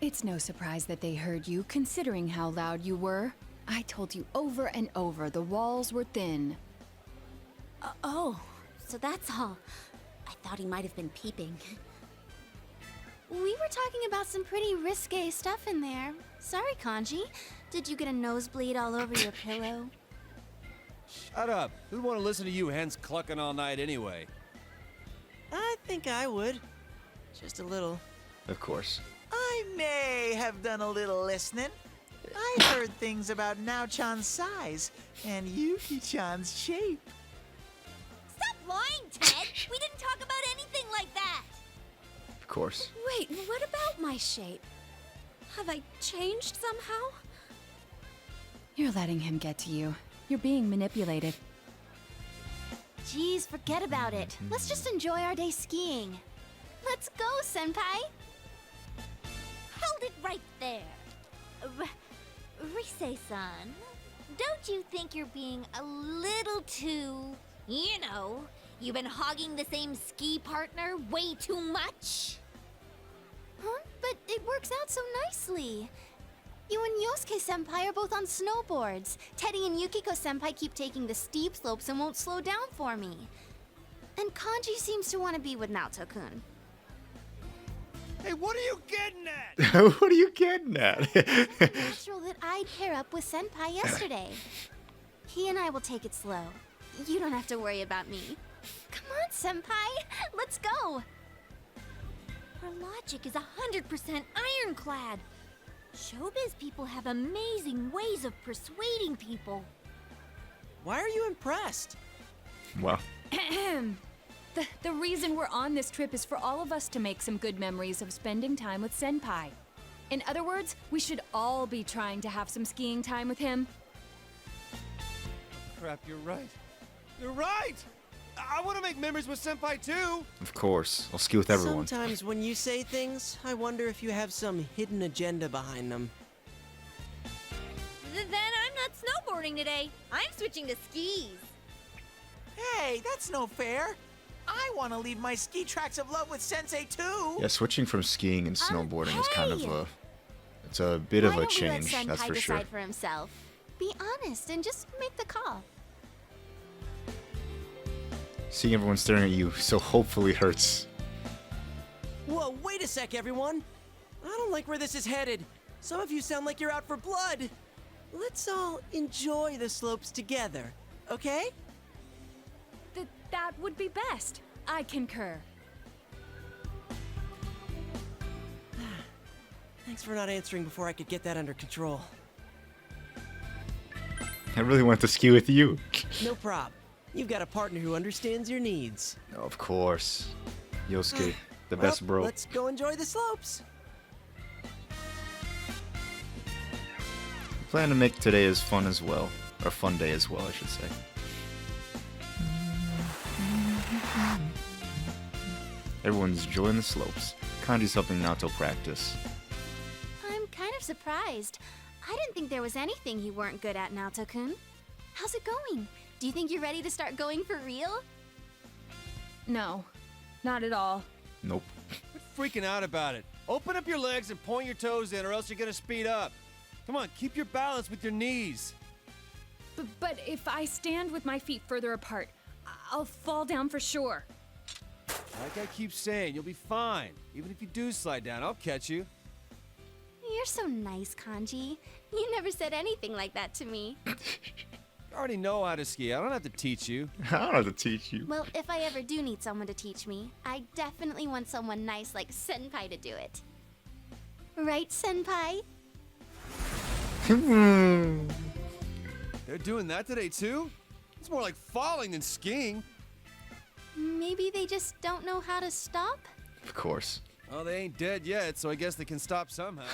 It's no surprise that they heard you, considering how loud you were. I told you over and over the walls were thin. Oh, so that's all. I thought he might have been peeping. We were talking about some pretty risque stuff in there. Sorry, Kanji. Did you get a nosebleed all over your pillow? Shut up. Who'd want to listen to you hens clucking all night anyway? I think I would. Just a little. Of course. I may have done a little listening. I heard things about Nao-chan's size and Yuki-chan's shape. Stop lying, Ted! We didn't talk about anything like that! Of course. Wait, what about my shape? Have I changed somehow? You're letting him get to you. You're being manipulated. Geez, forget about it. Let's just enjoy our day skiing. Let's go, Senpai. Hold it right there. Rise-san, don't you think you're being a little too, you've been hogging the same ski partner way too much? Huh? But it works out so nicely. You and Yosuke-senpai are both on snowboards. Teddy and Yukiko-senpai keep taking the steep slopes and won't slow down for me. And Kanji seems to want to be with Naoto-kun. Hey, what are you getting at? What are you getting at? Natural that I'd pair up with Senpai yesterday. He and I will take it slow. You don't have to worry about me. Come on, Senpai. Let's go. Her logic is 100% ironclad. Showbiz people have amazing ways of persuading people. Why are you impressed? Well, The reason we're on this trip is for all of us to make some good memories of spending time with Senpai. In other words, we should all be trying to have some skiing time with him. Crap, you're right. You're right! I want to make memories with Senpai too! Of course. I'll ski with everyone. Sometimes when you say things, I wonder if you have some hidden agenda behind them. Then I'm not snowboarding today. I'm switching to skis. Hey, that's no fair. I want to leave my ski tracks of love with Sensei too. Yeah, switching from skiing and snowboarding is kind of hey! it's a bit of Why a don't we let change, Senpai that's for decide sure. for himself? Be honest and just make the call. Seeing everyone staring at you so hopefully hurts. Whoa, wait a sec, everyone. I don't like where this is headed. Some of you sound like you're out for blood. Let's all enjoy the slopes together, okay? That would be best. I concur. Thanks for not answering before I could get that under control. I really want to ski with you. No prob. You've got a partner who understands your needs. Of course. Yosuke, the Well, best bro. let's go enjoy the slopes. Plan to make today as fun as well. Or a fun day as well, I should say. Everyone's enjoying the slopes. Kanji's helping Naoto practice. I'm kind of surprised. I didn't think there was anything you weren't good at, Naoto-kun. How's it going? Do you think you're ready to start going for real? No, not at all. Nope. Quit freaking out about it. Open up your legs and point your toes in, or else you're gonna speed up. Come on, keep your balance with your knees. But if I stand with my feet further apart, I'll fall down for sure. Like I keep saying, you'll be fine. Even if you do slide down, I'll catch you. You're so nice, Kanji. You never said anything like that to me. You already know how to ski. I don't have to teach you. I don't have to teach you. Well, if I ever do need someone to teach me, I definitely want someone nice like Senpai to do it. Right, Senpai? They're doing that today too? It's more like falling than skiing. Maybe they just don't know how to stop? Of course. Oh, they ain't dead yet, so I guess they can stop somehow.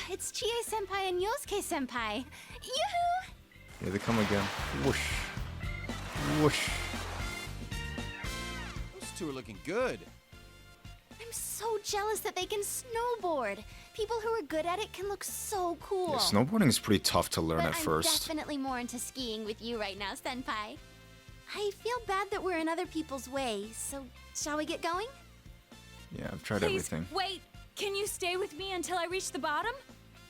It's Chie Senpai and Yosuke Senpai. Yoo-hoo! Here they come again. Whoosh. Whoosh. Those two are looking good. I'm so jealous that they can snowboard. People who are good at it can look so cool. Yeah, snowboarding is pretty tough to learn But at I'm first. definitely more into skiing with you right now, Senpai. I feel bad that we're in other people's way, so shall we get going? Yeah, I've tried Please, everything. wait! Can you stay with me until I reach the bottom?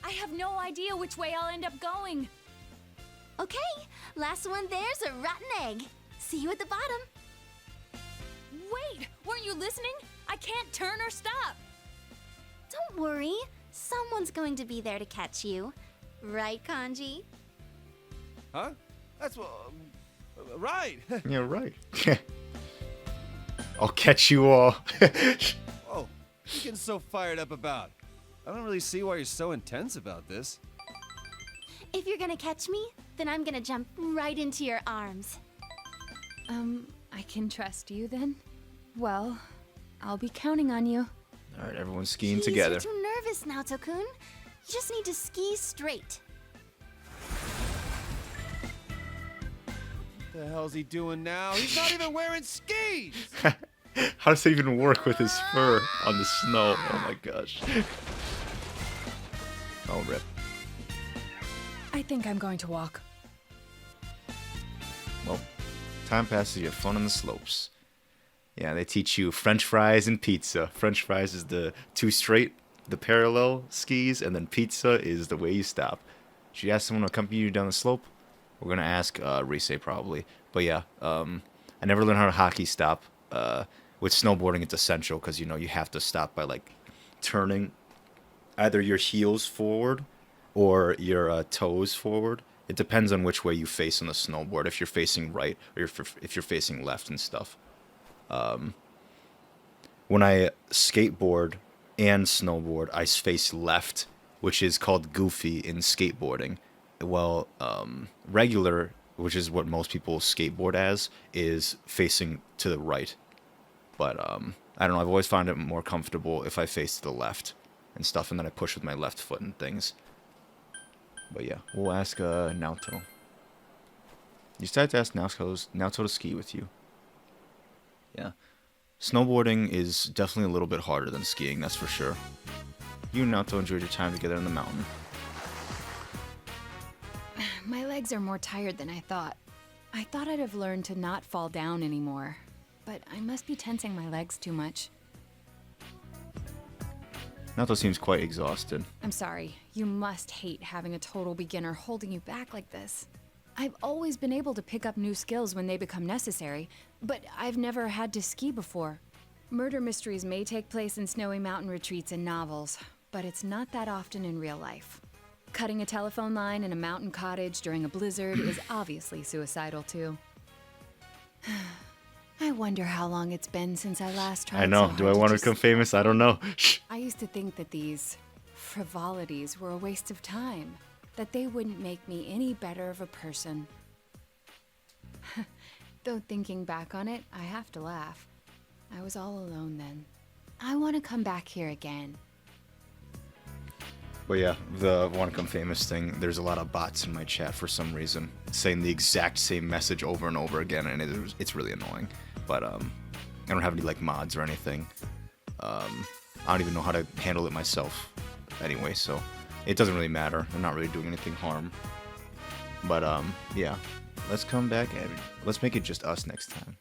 I have no idea which way I'll end up going. Okay, last one there's a rotten egg. See you at the bottom. Wait, weren't you listening? I can't turn or stop. Don't worry, someone's going to be there to catch you. Right, Kanji? Huh? That's what. Right. Yeah, right. I'll catch you all. Whoa, what are you getting so fired up about? I don't really see why you're so intense about this. If you're gonna catch me, then I'm gonna jump right into your arms. I can trust you then? Well, I'll be counting on you. Alright, everyone's skiing Jeez, together. You're too nervous, Naoto-kun. You just need to ski straight. What the hell's he doing now? He's not even wearing skis! How does it even work with his fur on the snow? Oh my gosh. Oh, rip. I think I'm going to walk. Well, time passes, you have fun on the slopes. Yeah, they teach you French fries and pizza. French fries is the two straight, the parallel skis, and then pizza is the way you stop. Should you ask someone to accompany you down the slope? We're gonna ask Rise probably. But yeah, I never learned how to hockey stop. With snowboarding, it's essential because you have to stop by like turning either your heels forward or your toes forward. It depends on which way you face on the snowboard. If you're facing right or if you're facing left and stuff. When I skateboard and snowboard, I face left, which is called goofy in skateboarding. Well, regular which is what most people skateboard as, is facing to the right. But I don't know, I've always found it more comfortable if I face to the left and stuff, and then I push with my left foot and things. But yeah, we'll ask Naoto. You decided to ask Naoto to ski with you. Yeah. Snowboarding is definitely a little bit harder than skiing, that's for sure. You and Naoto enjoyed your time together in the mountain. My legs are more tired than I thought. I thought I'd have learned to not fall down anymore, but I must be tensing my legs too much. Naoto seems quite exhausted. I'm sorry. You must hate having a total beginner holding you back like this. I've always been able to pick up new skills when they become necessary, but I've never had to ski before. Murder mysteries may take place in snowy mountain retreats and novels, but it's not that often in real life. Cutting a telephone line in a mountain cottage during a blizzard is obviously suicidal too. I wonder how long it's been since I last tried. I know. so Do I hard want to just- become famous? I don't know. I used to think that these frivolities were a waste of time, that they wouldn't make me any better of a person. Though thinking back on it, I have to laugh. I was all alone then. I want to come back here again. But yeah, the want to become famous thing, there's a lot of bots in my chat for some reason, saying the exact same message over and over again, and it's really annoying. But I don't have any like mods or anything. I don't even know how to handle it myself anyway, so it doesn't really matter. I'm not really doing anything harm. But yeah, let's come back and let's make it just us next time.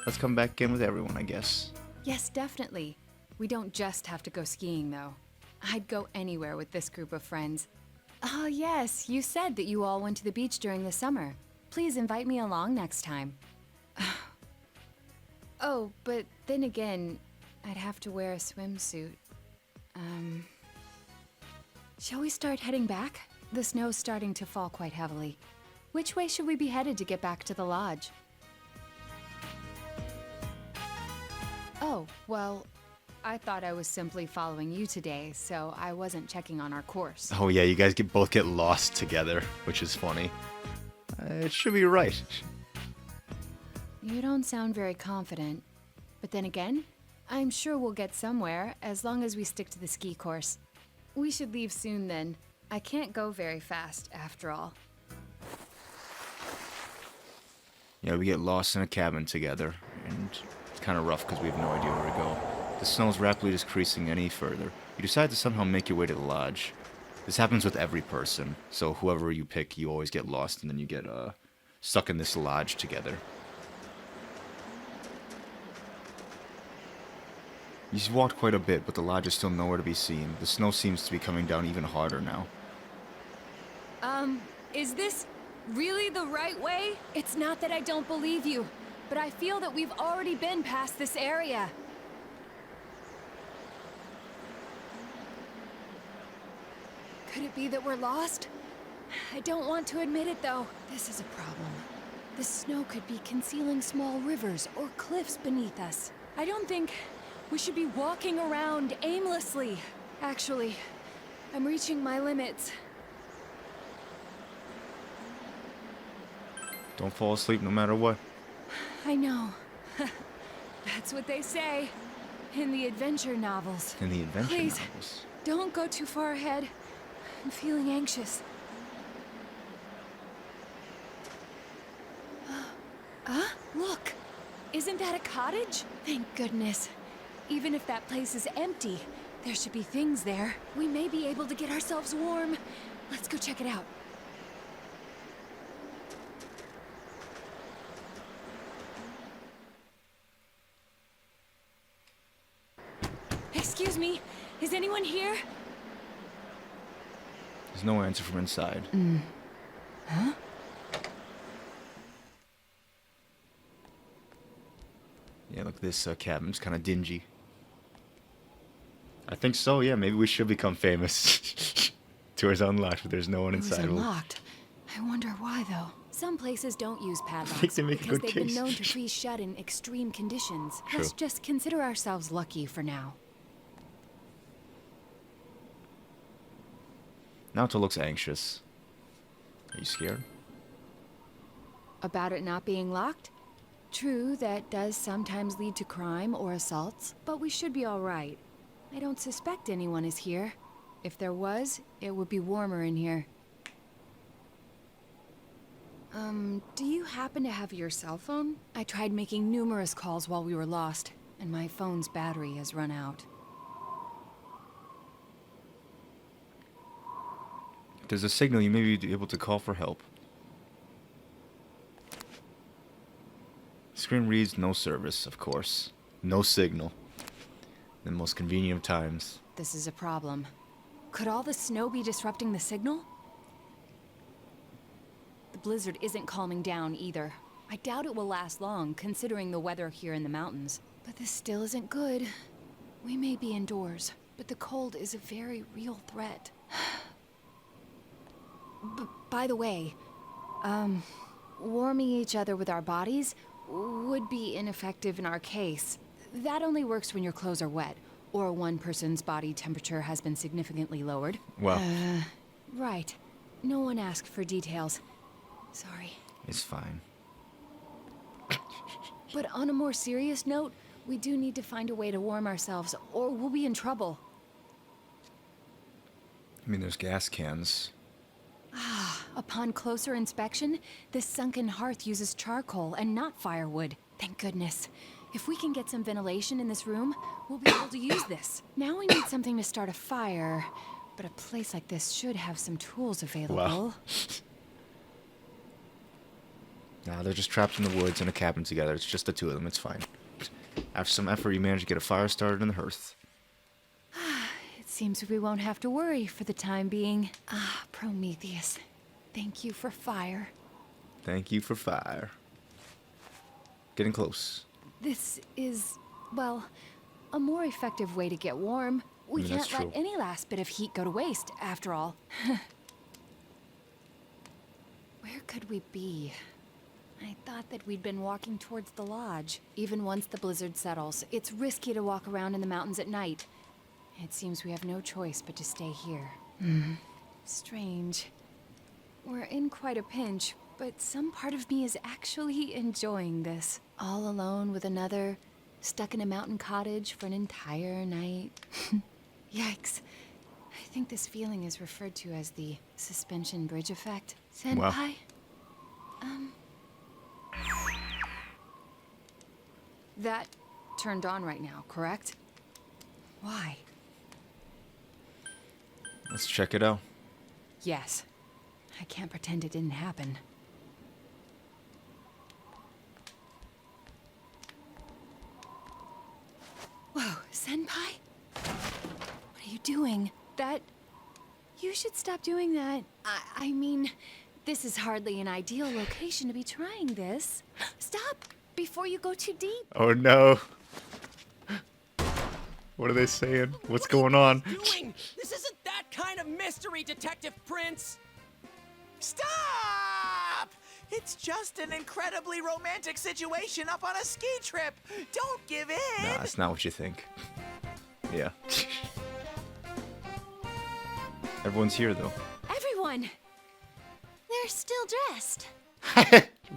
Let's come back in with everyone, I guess. Yes, definitely. We don't just have to go skiing, though. I'd go anywhere with this group of friends. Oh, yes, you said that you all went to the beach during the summer. Please invite me along next time. Oh, but then again, I'd have to wear a swimsuit. Shall we start heading back? The snow's starting to fall quite heavily. Which way should we be headed to get back to the lodge? Oh, well, I thought I was simply following you today, so I wasn't checking on our course. Oh yeah, you guys both get lost together, which is funny. It should be right. You don't sound very confident. But then again, I'm sure we'll get somewhere as long as we stick to the ski course. We should leave soon then. I can't go very fast, after all. Yeah, we get lost in a cabin together, and it's kind of rough because we have no idea where to go. The snow is rapidly decreasing any further. You decide to somehow make your way to the lodge. This happens with every person, so whoever you pick, you always get lost, and then you get stuck in this lodge together. You've walked quite a bit, but the lodge is still nowhere to be seen. The snow seems to be coming down even harder now. Is this really the right way? It's not that I don't believe you, but I feel that we've already been past this area. Could it be that we're lost? I don't want to admit it, though. This is a problem. The snow could be concealing small rivers or cliffs beneath us. I don't think we should be walking around aimlessly. Actually, I'm reaching my limits. Don't fall asleep no matter what. I know. That's what they say in the adventure novels. In the adventure Please. novels. Don't go too far ahead. I'm feeling anxious. Look! Isn't that a cottage? Thank goodness. Even if that place is empty, there should be things there. We may be able to get ourselves warm. Let's go check it out. Excuse me, is anyone here? There's no answer from inside. Huh? Yeah, look, this cabin's kind of dingy. I think so, yeah. Maybe we should become famous. Doors unlocked, but there's no one It was inside. unlocked. I wonder why, though. Some places don't use padlocks think they make a because good they've been case. known to freeze shut in extreme conditions. True. Let's just consider ourselves lucky for now. Naoto looks anxious. Are you scared? About it not being locked? True, that does sometimes lead to crime or assaults, but we should be all right. I don't suspect anyone is here. If there was, it would be warmer in here. Do you happen to have your cell phone? I tried making numerous calls while we were lost, and my phone's battery has run out. If there's a signal, you may be able to call for help. Screen reads no service, of course. No signal. The most convenient of times. This is a problem. Could all the snow be disrupting the signal? The blizzard isn't calming down either. I doubt it will last long, considering the weather here in the mountains. But this still isn't good. We may be indoors, but the cold is a very real threat. By the way, warming each other with our bodies would be ineffective in our case. That only works when your clothes are wet, or one person's body temperature has been significantly lowered. Well, Right. No one asked for details. Sorry. it's fine. But on a more serious note, we do need to find a way to warm ourselves, or we'll be in trouble. I mean, there's gas cans. Upon closer inspection, this sunken hearth uses charcoal and not firewood. Thank goodness. If we can get some ventilation in this room, we'll be able to use this. Now we need something to start a fire, but a place like this should have some tools available. Wow. Nah, they're just trapped in the woods in a cabin together. It's just the two of them. It's fine. After some effort, you manage to get a fire started in the hearth. It seems we won't have to worry for the time being. Prometheus, thank you for fire. Thank you for fire. Getting close. This is, well, a more effective way to get warm. We That's can't let true. any last bit of heat go to waste, after all. Where could we be? I thought that we'd been walking towards the lodge. Even once the blizzard settles, it's risky to walk around in the mountains at night. It seems we have no choice but to stay here. Strange. We're in quite a pinch, but some part of me is actually enjoying this. All alone with another, stuck in a mountain cottage for an entire night. Yikes. I think this feeling is referred to as the suspension bridge effect. Senpai? Wow. That turned on right now, correct? Why? Let's check it out. Yes. I can't pretend it didn't happen. Whoa, Senpai? What are you doing? That... You should stop doing that. I mean, this is hardly an ideal location to be trying this. Stop! Before you go too deep. Oh no. What are they saying? What's going on? Doing? This isn't that kind of mystery, Detective Prince. Stop! It's just an incredibly romantic situation up on a ski trip. Don't give in. Nah, that's not what you think. Yeah. Everyone's here though. Everyone! They're still dressed.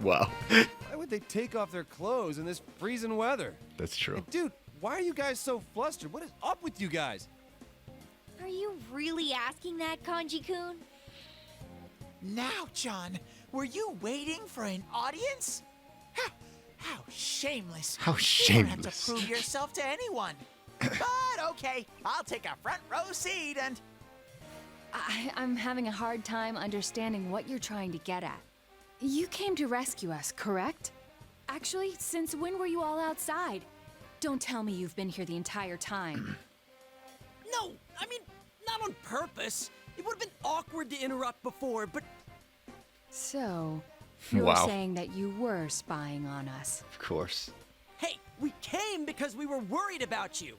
Wow. Why would they take off their clothes in this freezing weather? That's true. And dude, why are you guys so flustered? What is up with you guys? Are you really asking that, Kanji-kun? Now, John, were you waiting for an audience? How shameless. How You don't have shameless. to prove yourself to anyone. But okay, I'll take a front row seat and... I'm having a hard time understanding what you're trying to get at. You came to rescue us, correct? Actually, since when were you all outside? Don't tell me you've been here the entire time. No, I mean, not on purpose. It would have been awkward to interrupt before, but So, you're Wow. saying that you were spying on us. Of course. hey, we came because we were worried about you.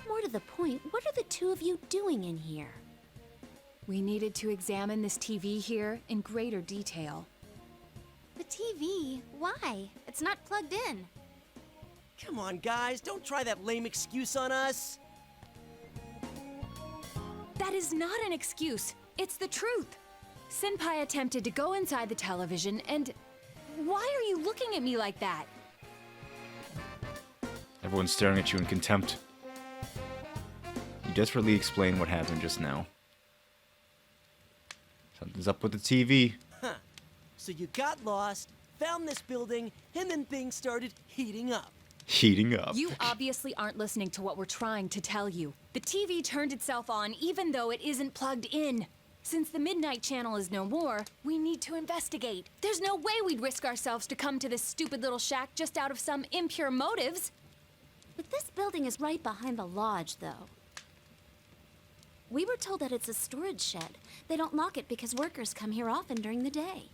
More to the point, what are the two of you doing in here? We needed to examine this TV here in greater detail. The TV? Why? It's not plugged in. Come on, guys, don't try that lame excuse on us. That is not an excuse. It's the truth. Senpai attempted to go inside the television and... Why are you looking at me like that? Everyone's staring at you in contempt. You desperately explain what happened just now. Something's up with the TV. Huh. So you got lost, found this building, and then things started heating up. Heating up. You obviously aren't listening to what we're trying to tell you. The TV turned itself on even though it isn't plugged in. Since the Midnight Channel is no more, we need to investigate. There's no way we'd risk ourselves to come to this stupid little shack just out of some impure motives. But this building is right behind the lodge, though. We were told that it's a storage shed. They don't lock it because workers come here often during the day.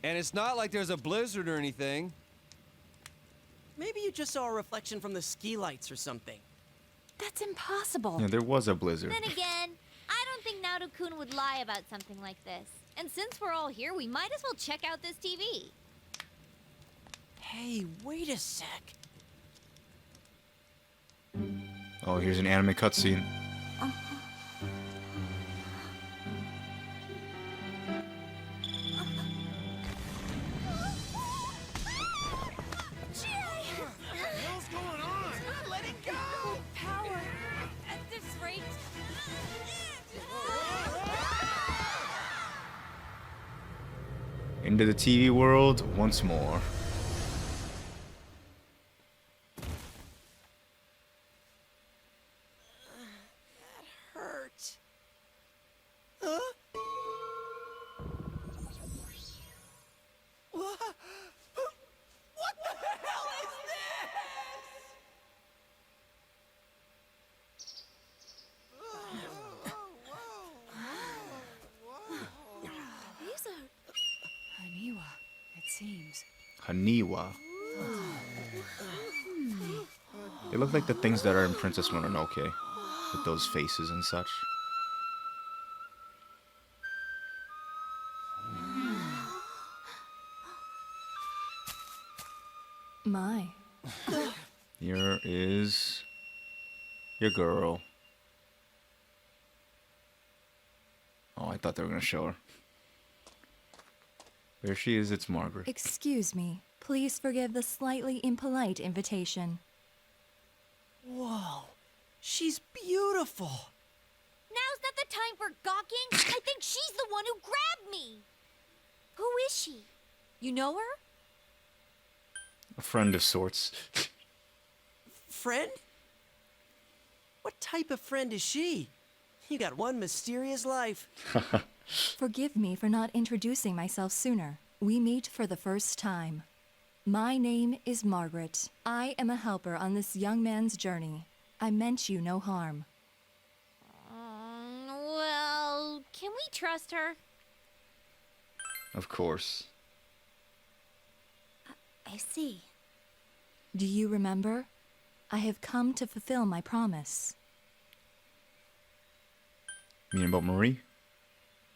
And it's not like there's a blizzard or anything. Maybe you just saw a reflection from the ski lights or something. That's impossible. Yeah, there was a blizzard. Then again, I don't think Naru-kun would lie about something like this. And since we're all here, we might as well check out this TV. Hey, wait a sec. Oh, here's an anime cutscene. Into the TV world once more. Hurt. Huh? What the hell is These are... Aniwa, it seems. Haniwa. They look like the things that are in Princess Mononoke, with those faces and such. My. Here is your girl. Oh, I thought they were gonna show her. There she is, it's Margaret. Excuse me. Please forgive the slightly impolite invitation. Whoa, she's beautiful. Now's not the time for gawking. I think she's the one who grabbed me. Who is she? You know her? A friend of sorts. Friend? What type of friend is she? You got one mysterious life. Forgive me for not introducing myself sooner. We meet for the first time. My name is Margaret. I am a helper on this young man's journey. I meant you no harm. Well, can we trust her? Of course. I see. Do you remember? I have come to fulfill my promise. You mean about Marie?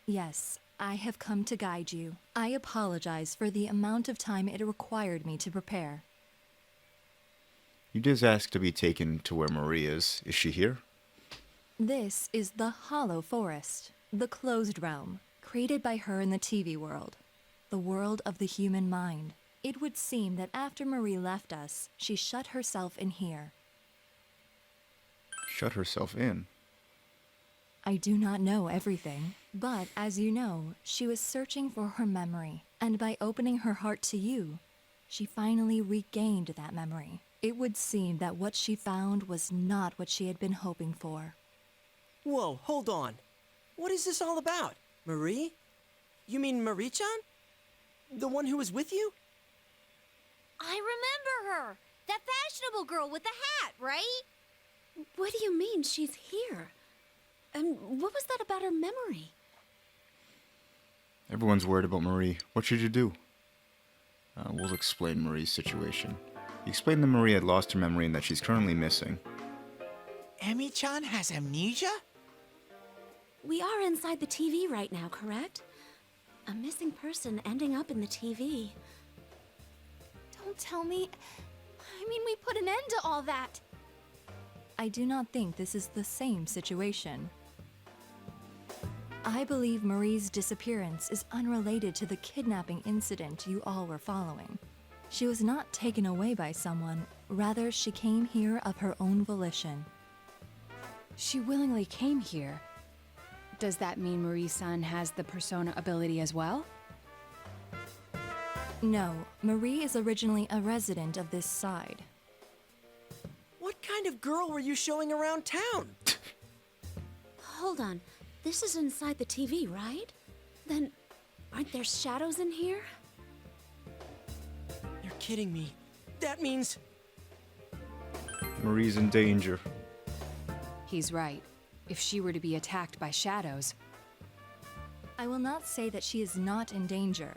Yes, I have come to guide you. I apologize for the amount of time it required me to prepare. You just asked to be taken to where Marie is. Is she here? This is the Hollow Forest, the closed realm, created by her in the TV world, the world of the human mind. It would seem that after Marie left us, she shut herself in here. Shut herself in. I do not know everything, but as you know, she was searching for her memory, and by opening her heart to you, she finally regained that memory. It would seem that what she found was not what she had been hoping for. Whoa, hold on. What is this all about? Marie? You mean Marie-chan? The one who was with you? I remember her. That fashionable girl with the hat, right? What do you mean she's here? And what was that about her memory? Everyone's worried about Marie. What should you do? We'll explain Marie's situation. You explained that Marie had lost her memory and that she's currently missing. Emi-chan has amnesia? We are inside the TV right now, correct? A missing person ending up in the TV. Don't tell me. I mean, we put an end to all that. I do not think this is the same situation. I believe Marie's disappearance is unrelated to the kidnapping incident you all were following. She was not taken away by someone, rather, she came here of her own volition. She willingly came here. Does that mean Marie-san has the persona ability as well? No, Marie is originally a resident of this side. What kind of girl were you showing around town? Hold on. This is inside the TV, right? Then, aren't there shadows in here? You're kidding me. That means... Marie's in danger. He's right. If she were to be attacked by shadows. I will not say that she is not in danger.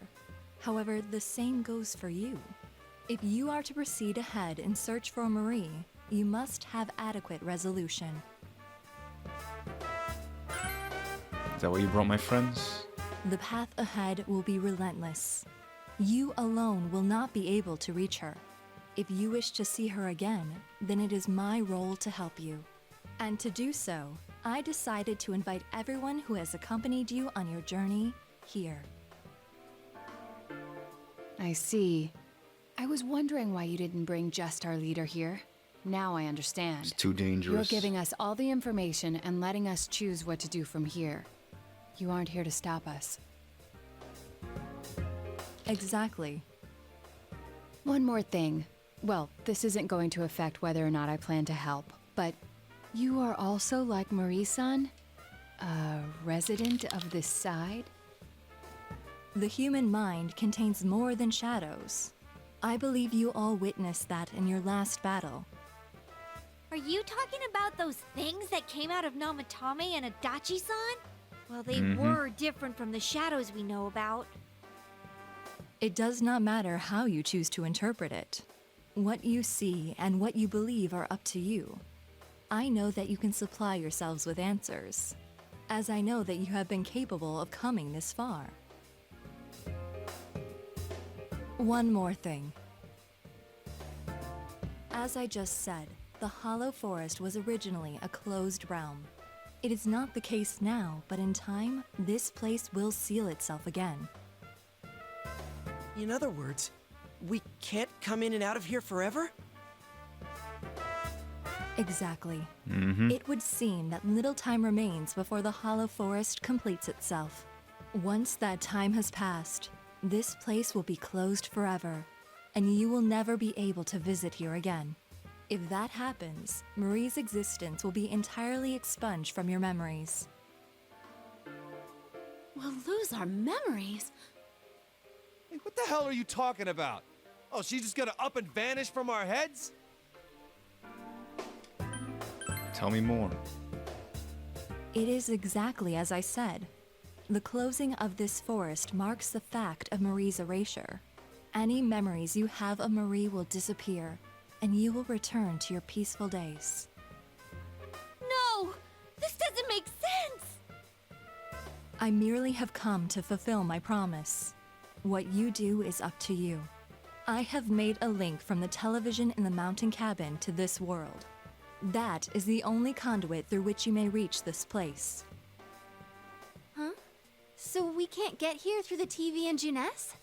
However, the same goes for you. If you are to proceed ahead and search for Marie, you must have adequate resolution. Is that what you brought my friends? The path ahead will be relentless. You alone will not be able to reach her. If you wish to see her again, then it is my role to help you. And to do so, I decided to invite everyone who has accompanied you on your journey here. I see. I was wondering why you didn't bring just our leader here. Now I understand. It's too dangerous. You're giving us all the information and letting us choose what to do from here. You aren't here to stop us. Exactly. One more thing. Well, this isn't going to affect whether or not I plan to help, but you are also like Marie-san? A resident of this side? The human mind contains more than shadows. I believe you all witnessed that in your last battle. Are you talking about those things that came out of Namatame and Adachi-san? Well, they were different from the shadows we know about. It does not matter how you choose to interpret it. What you see and what you believe are up to you. I know that you can supply yourselves with answers, as I know that you have been capable of coming this far. One more thing. As I just said, the Hollow Forest was originally a closed realm. It is not the case now, but in time, this place will seal itself again. In other words, we can't come in and out of here forever? Exactly. It would seem that little time remains before the Hollow Forest completes itself. Once that time has passed, this place will be closed forever, and you will never be able to visit here again. If that happens, Marie's existence will be entirely expunged from your memories. We'll lose our memories. Hey, what the hell are you talking about? Oh, she's just gonna up and vanish from our heads? Tell me more. It is exactly as I said. The closing of this forest marks the fact of Marie's erasure. Any memories you have of Marie will disappear, and you will return to your peaceful days. No! This doesn't make sense! I merely have come to fulfill my promise. What you do is up to you. I have made a link from the television in the mountain cabin to this world. That is the only conduit through which you may reach this place. Huh? So we can't get here through the TV and Juness?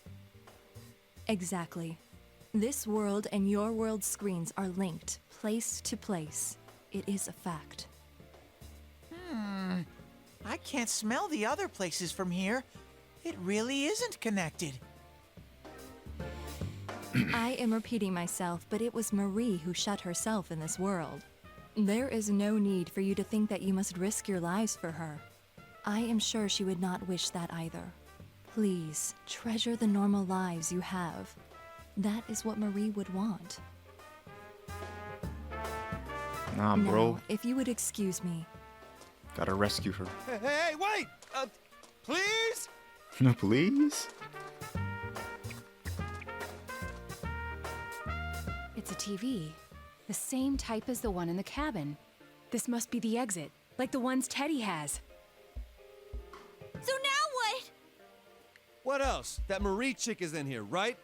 Exactly. This world and your world's screens are linked, place to place. It is a fact. I can't smell the other places from here. It really isn't connected. I am repeating myself, but it was Marie who shut herself in this world. There is no need for you to think that you must risk your lives for her. I am sure she would not wish that either. Please, treasure the normal lives you have. That is what Marie would want. Nah, bro. Now, if you would excuse me. Gotta rescue her. Hey, wait! Please? No, please? It's a TV. The same type as the one in the cabin. This must be the exit, like the ones Teddy has. So now what? What else? That Marie chick is in here, right?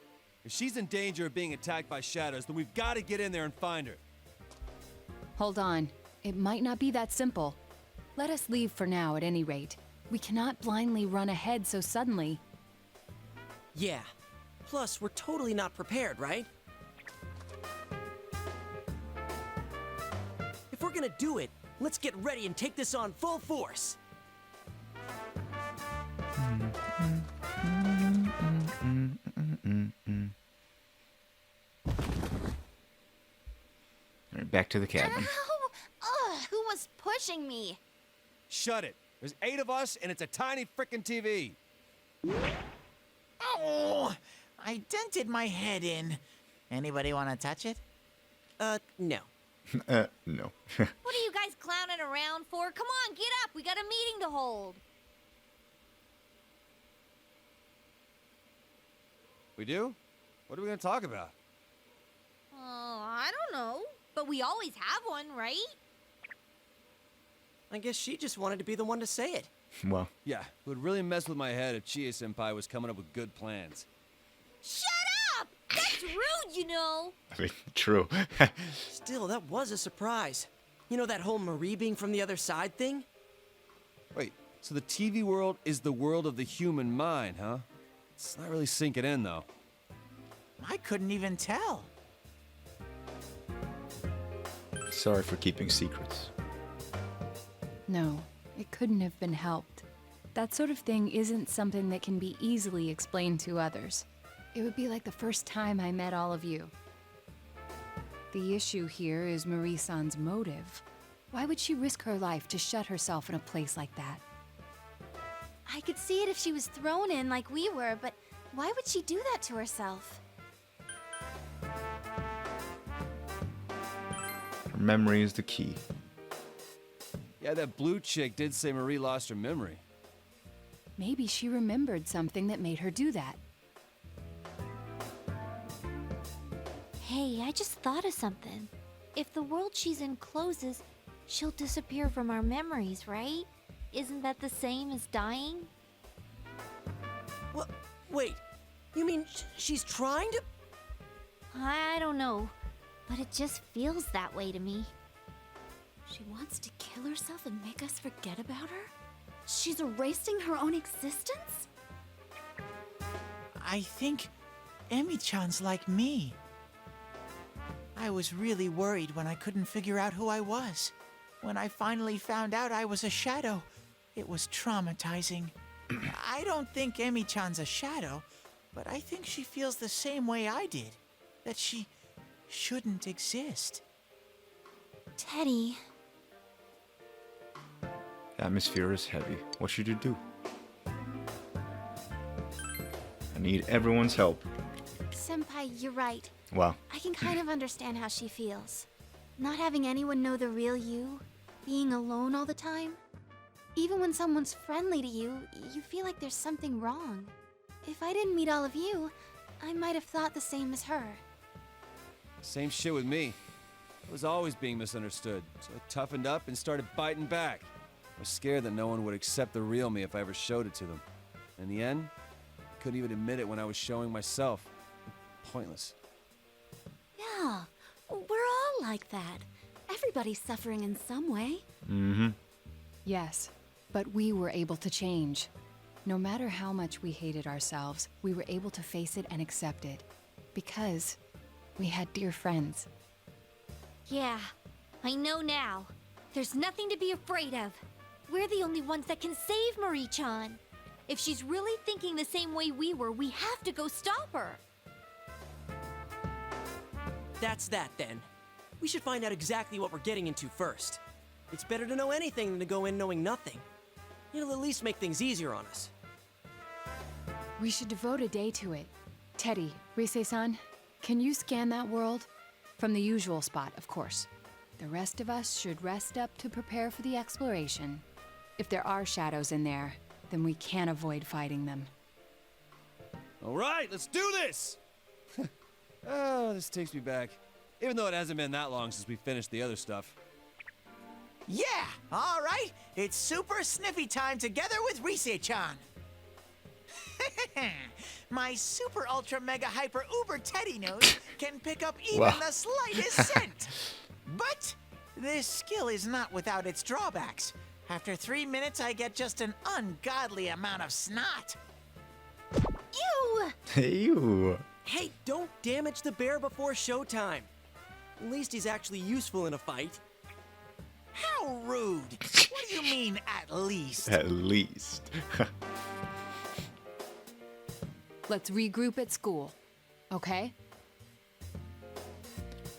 If she's in danger of being attacked by shadows, then we've got to get in there and find her. Hold on. It might not be that simple. Let us leave for now, at any rate. We cannot blindly run ahead so suddenly. Yeah. Plus, we're totally not prepared, right? If we're gonna do it, let's get ready and take this on full force. All right, back to the cabin. Ow! Ugh, who was pushing me? Shut it. There's 8 of us, and it's a tiny frickin' TV. Oh, I dented my head in. Anybody want to touch it? No. No. What are you guys clowning around for? Come on, get up. We got a meeting to hold. We do? What are we gonna talk about? I don't know. But we always have one, right? I guess she just wanted to be the one to say it. Well, Yeah, it would really mess with my head if Chie-senpai was coming up with good plans. Shut up! That's rude, you know. I mean, true. Still, that was a surprise. You know that whole Marie being from the other side thing? Wait, so the TV world is the world of the human mind, huh? It's not really sinking in, though. I couldn't even tell. Sorry for keeping secrets. No, it couldn't have been helped. That sort of thing isn't something that can be easily explained to others. It would be like the first time I met all of you. The issue here is Marie-san's motive. Why would she risk her life to shut herself in a place like that? I could see it if she was thrown in like we were, but why would she do that to herself? Memory is the key. Yeah, that blue chick did say Marie lost her memory. Maybe she remembered something that made her do that. Hey, I just thought of something. If the world she's in closes, she'll disappear from our memories, right? Isn't that the same as dying? What? Wait, you mean she's trying to? I don't know, but it just feels that way to me. She wants to kill herself and make us forget about her? She's erasing her own existence? I think Emi-chan's like me. I was really worried when I couldn't figure out who I was. When I finally found out I was a shadow, it was traumatizing. I don't think Emi-chan's a shadow, but I think she feels the same way I did. That she shouldn't exist. Teddy, The atmosphere is heavy. What should you do? I need everyone's help. Senpai, you're right. Wow. I can kind of understand how she feels. Not having anyone know the real you, being alone all the time. Even when someone's friendly to you, you feel like there's something wrong. If I didn't meet all of you, I might have thought the same as her. Same shit with me. I was always being misunderstood, so I toughened up and started biting back. I was scared that no one would accept the real me if I ever showed it to them. In the end, I couldn't even admit it when I was showing myself. Pointless. Yeah, we're all like that. Everybody's suffering in some way. Mm-hmm. Yes, but we were able to change. No matter how much we hated ourselves, we were able to face it and accept it. Because we had dear friends. Yeah, I know now. There's nothing to be afraid of. We're the only ones that can save Marie-chan. If she's really thinking the same way we were, we have to go stop her. That's that then. We should find out exactly what we're getting into first. It's better to know anything than to go in knowing nothing. It'll at least make things easier on us. We should devote a day to it. Teddy, Rise-san, can you scan that world? From the usual spot, of course. The rest of us should rest up to prepare for the exploration. If there are shadows in there, then we can't avoid fighting them. All right, let's do this! Oh, this takes me back. Even though it hasn't been that long since we finished the other stuff. Yeah, all right. It's super sniffy time together with Rise-chan. My super ultra mega hyper uber teddy nose can pick up even Wow. the slightest scent. But this skill is not without its drawbacks. After 3 minutes, I get just an ungodly amount of snot. Ew! Ew. Hey, don't damage the bear before showtime. At least he's actually useful in a fight. How rude! What do you mean, at least? At least. Let's regroup at school, okay?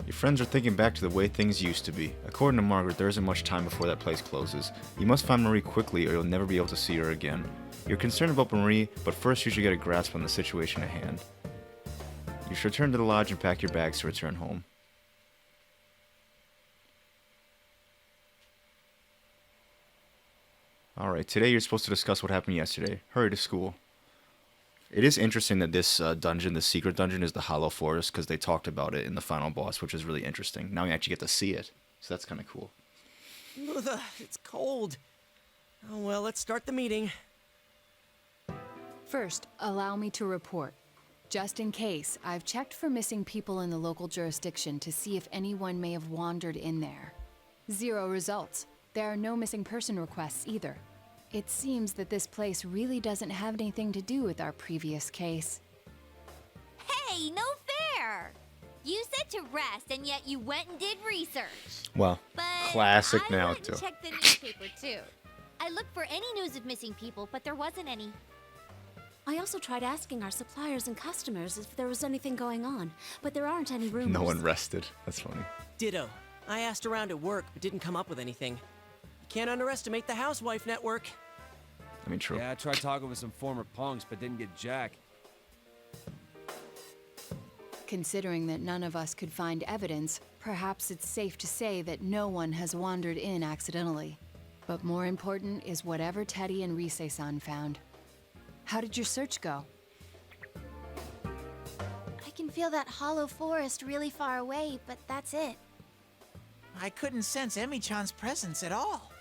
Your friends are thinking back to the way things used to be. According to Margaret, there isn't much time before that place closes. You must find Marie quickly or you'll never be able to see her again. You're concerned about Marie, but first you should get a grasp on the situation at hand. You should return to the lodge and pack your bags to return home. Alright, today you're supposed to discuss what happened yesterday. Hurry to school. It is interesting that this dungeon, the secret dungeon, is the Hollow Forest, because they talked about it in the final boss, which is really interesting. Now we actually get to see it, so that's kind of cool. Ugh, it's cold. Oh well, let's start the meeting. First, allow me to report. Just in case, I've checked for missing people in the local jurisdiction to see if anyone may have wandered in there. 0 results. There are no missing person requests either. It seems that this place really doesn't have anything to do with our previous case. Hey, no fair! You said to rest, and yet you went and did research. Well, But classic I now, went too. and checked the newspaper, too. I looked for any news of missing people, but there wasn't any. I also tried asking our suppliers and customers if there was anything going on, but there aren't any rumors. No one rested. That's funny. Ditto. I asked around at work, but didn't come up with anything. You can't underestimate the housewife network. I mean, true. Yeah, I tried talking with some former punks, but didn't get jack. Considering that none of us could find evidence, perhaps it's safe to say that no one has wandered in accidentally. But more important is whatever Teddy and Rise-san found. How did your search go? I can feel that hollow forest really far away, but that's it. I couldn't sense Emi-chan's presence at all.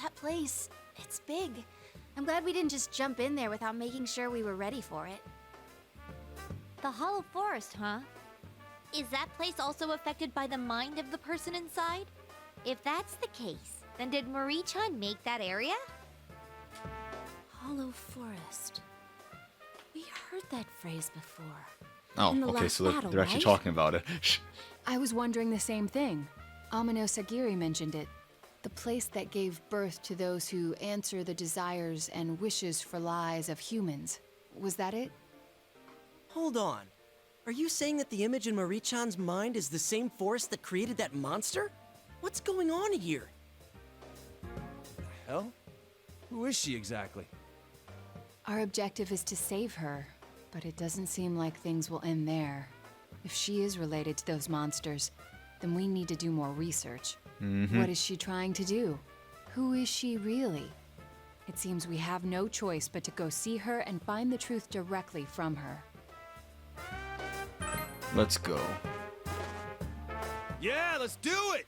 That place, it's big. I'm glad we didn't just jump in there without making sure we were ready for it. The Hollow Forest, huh? Is that place also affected by the mind of the person inside? If that's the case, then did Marie-chan make that area? Hollow Forest. We heard that phrase before. Oh, In the okay, last so battle, they're actually right? talking about it. I was wondering the same thing. Amino Sagiri mentioned it. The place that gave birth to those who answer the desires and wishes for lies of humans. Was that it? Hold on. Are you saying that the image in Marie-chan's mind is the same force that created that monster? What's going on here? Hell? Who is she exactly? Our objective is to save her, but it doesn't seem like things will end there. If she is related to those monsters, then we need to do more research. What is she trying to do? Who is she really? It seems we have no choice but to go see her and find the truth directly from her. Let's go. Yeah, let's do it!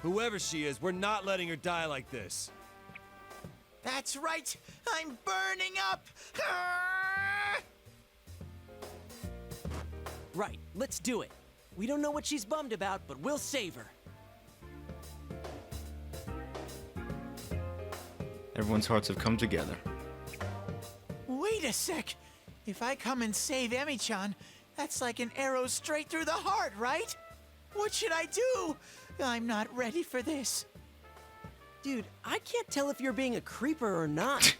Whoever she is, we're not letting her die like this. That's right! I'm burning up! Ah! Right, let's do it. We don't know what she's bummed about, but we'll save her. Everyone's hearts have come together. Wait a sec! If I come and save Emi-chan, that's like an arrow straight through the heart, right? What should I do? I'm not ready for this. Dude, I can't tell if you're being a creeper or not.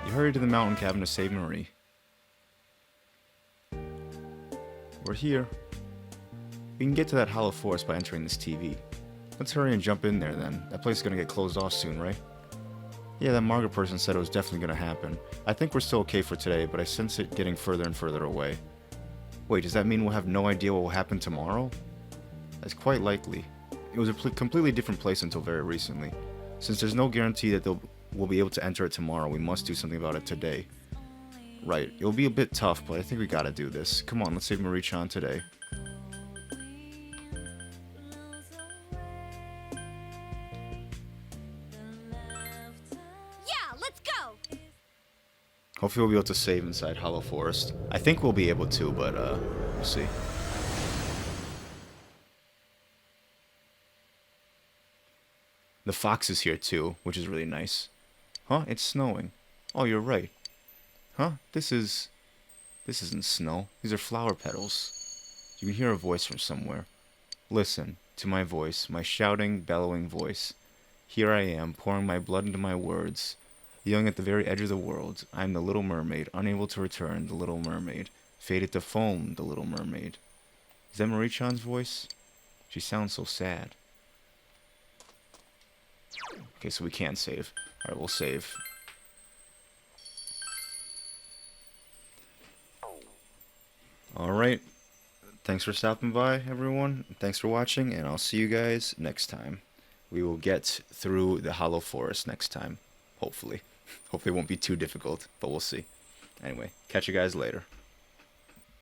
You hurry to the mountain cabin to save Marie. We're here. We can get to that hollow forest by entering this TV. Let's hurry and jump in there then. That place is gonna get closed off soon, right? Yeah, that Margaret person said it was definitely gonna happen. I think we're still okay for today, but I sense it getting further and further away. Wait, does that mean we'll have no idea what will happen tomorrow? That's quite likely. It was a completely different place until very recently. Since there's no guarantee that we'll be able to enter it tomorrow, we must do something about it today. Right, it'll be a bit tough, but I think we gotta do this. Come on, let's save Marie-chan today. Yeah, let's go! Hopefully we'll be able to save inside Hollow Forest. I think we'll be able to, but we'll see. The fox is here too, which is really nice. Huh? It's snowing. Oh, you're right. Huh? This isn't snow. These are flower petals. You can hear a voice from somewhere. Listen to my voice, my shouting, bellowing voice. Here I am, pouring my blood into my words. Young at the very edge of the world, I am the little mermaid, unable to return, the little mermaid. Fated to foam, the little mermaid. Is that Marie-chan's voice? She sounds so sad. Okay, so we can't save. Alright, we'll save. Alright. Thanks for stopping by, everyone. Thanks for watching, and I'll see you guys next time. We will get through the Hollow Forest next time. Hopefully. Hopefully it won't be too difficult, but we'll see. Anyway, catch you guys later.